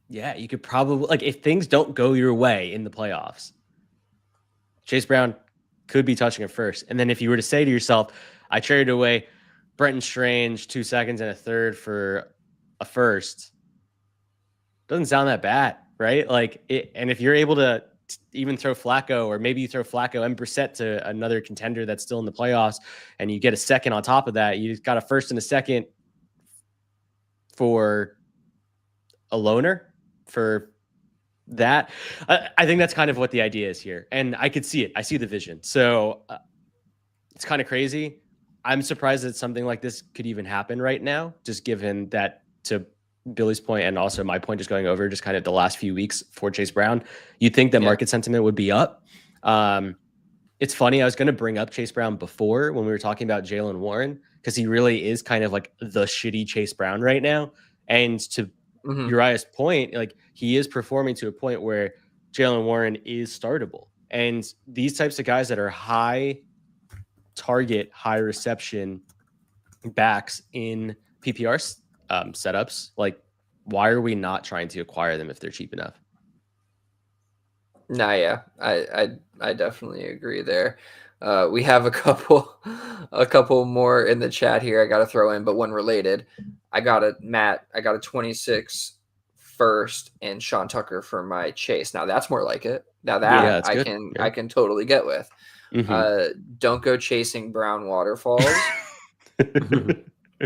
yeah, you could probably, like, if things don't go your way in the playoffs, Chase Brown could be touching it first. And then if you were to say to yourself, I traded away Brenton Strange, 2 seconds and a third for a first, doesn't sound that bad, right? Like, and if you're able to even throw Flacco, or maybe you throw Flacco and Brissett to another contender that's still in the playoffs, and you get a second on top of that, you got a first and a second for a loaner for that. I think that's kind of what the idea is here. And I could see it. I see the vision. So it's kind of crazy. I'm surprised that something like this could even happen right now, just given that, to Billy's point and also my point, just going over just kind of the last few weeks for Chase Brown, you'd think that market sentiment would be up. It's funny. I was going to bring up Chase Brown before when we were talking about Jaylen Warren, because he really is kind of like the shitty Chase Brown right now. And to Uriah's point, like, he is performing to a point where Jaylen Warren is startable. And these types of guys that are high target, high reception backs in PPR setups, like, why are we not trying to acquire them if they're cheap enough? Nah, yeah, I definitely agree there. We have a couple more in the chat here I got to throw in, but one related. I got a 26 first and Sean Tucker for my Chase. Now that's more like it. Now that I can totally get with. Don't go chasing brown waterfalls.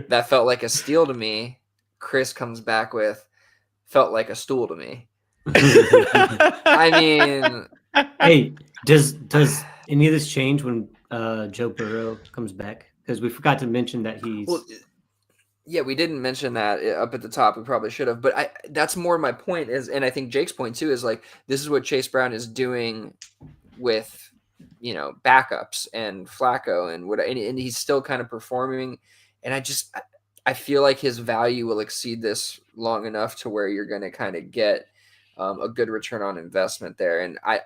That felt like a steal to me. Chris comes back with, felt like a stool to me. I mean, hey, does any of this change when Joe Burrow comes back? Because we forgot to mention that he's. Well, yeah, we didn't mention that up at the top. We probably should have, but that's more my point is, and I think Jake's point too is, like, this is what Chase Brown is doing with, backups and Flacco and he's still kind of performing. And I feel like his value will exceed this long enough to where you're going to kind of get a good return on investment there. And I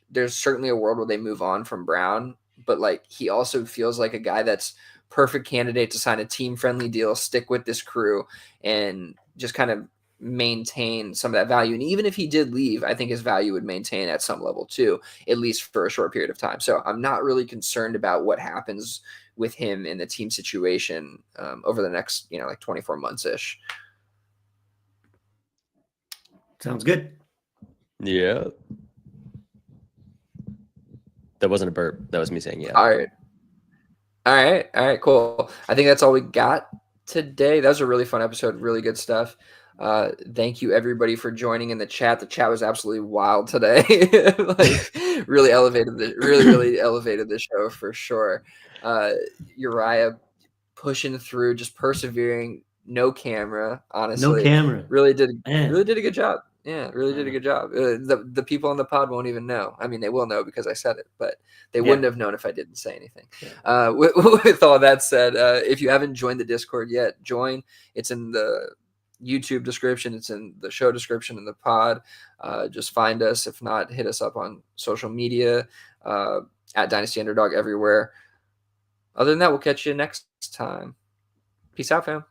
there's certainly a world where they move on from Brown, but, like, he also feels like a guy that's perfect candidate to sign a team friendly deal, stick with this crew, and just kind of maintain some of that value. And even if he did leave, I think his value would maintain at some level too, at least for a short period of time. So I'm not really concerned about what happens with him in the team situation over the next, like 24 months ish. Sounds good. Yeah. That wasn't a burp. That was me saying yeah. All right, cool. I think that's all we got today. That was a really fun episode. Really good stuff. Thank you everybody for joining in the chat. The chat was absolutely wild today. Like really elevated the show for sure. Uriah pushing through, just persevering, no camera, honestly. No camera. Really did a good job. Yeah, really did a good job. The people on the pod won't even know. I mean, they will know because I said it, but they wouldn't have known if I didn't say anything. Yeah. With all that said, if you haven't joined the Discord yet, join. It's in the YouTube description. It's in the show description in the pod. Just find us. If not, hit us up on social media at Dynasty Underdog everywhere. Other than that, we'll catch you next time. Peace out, fam.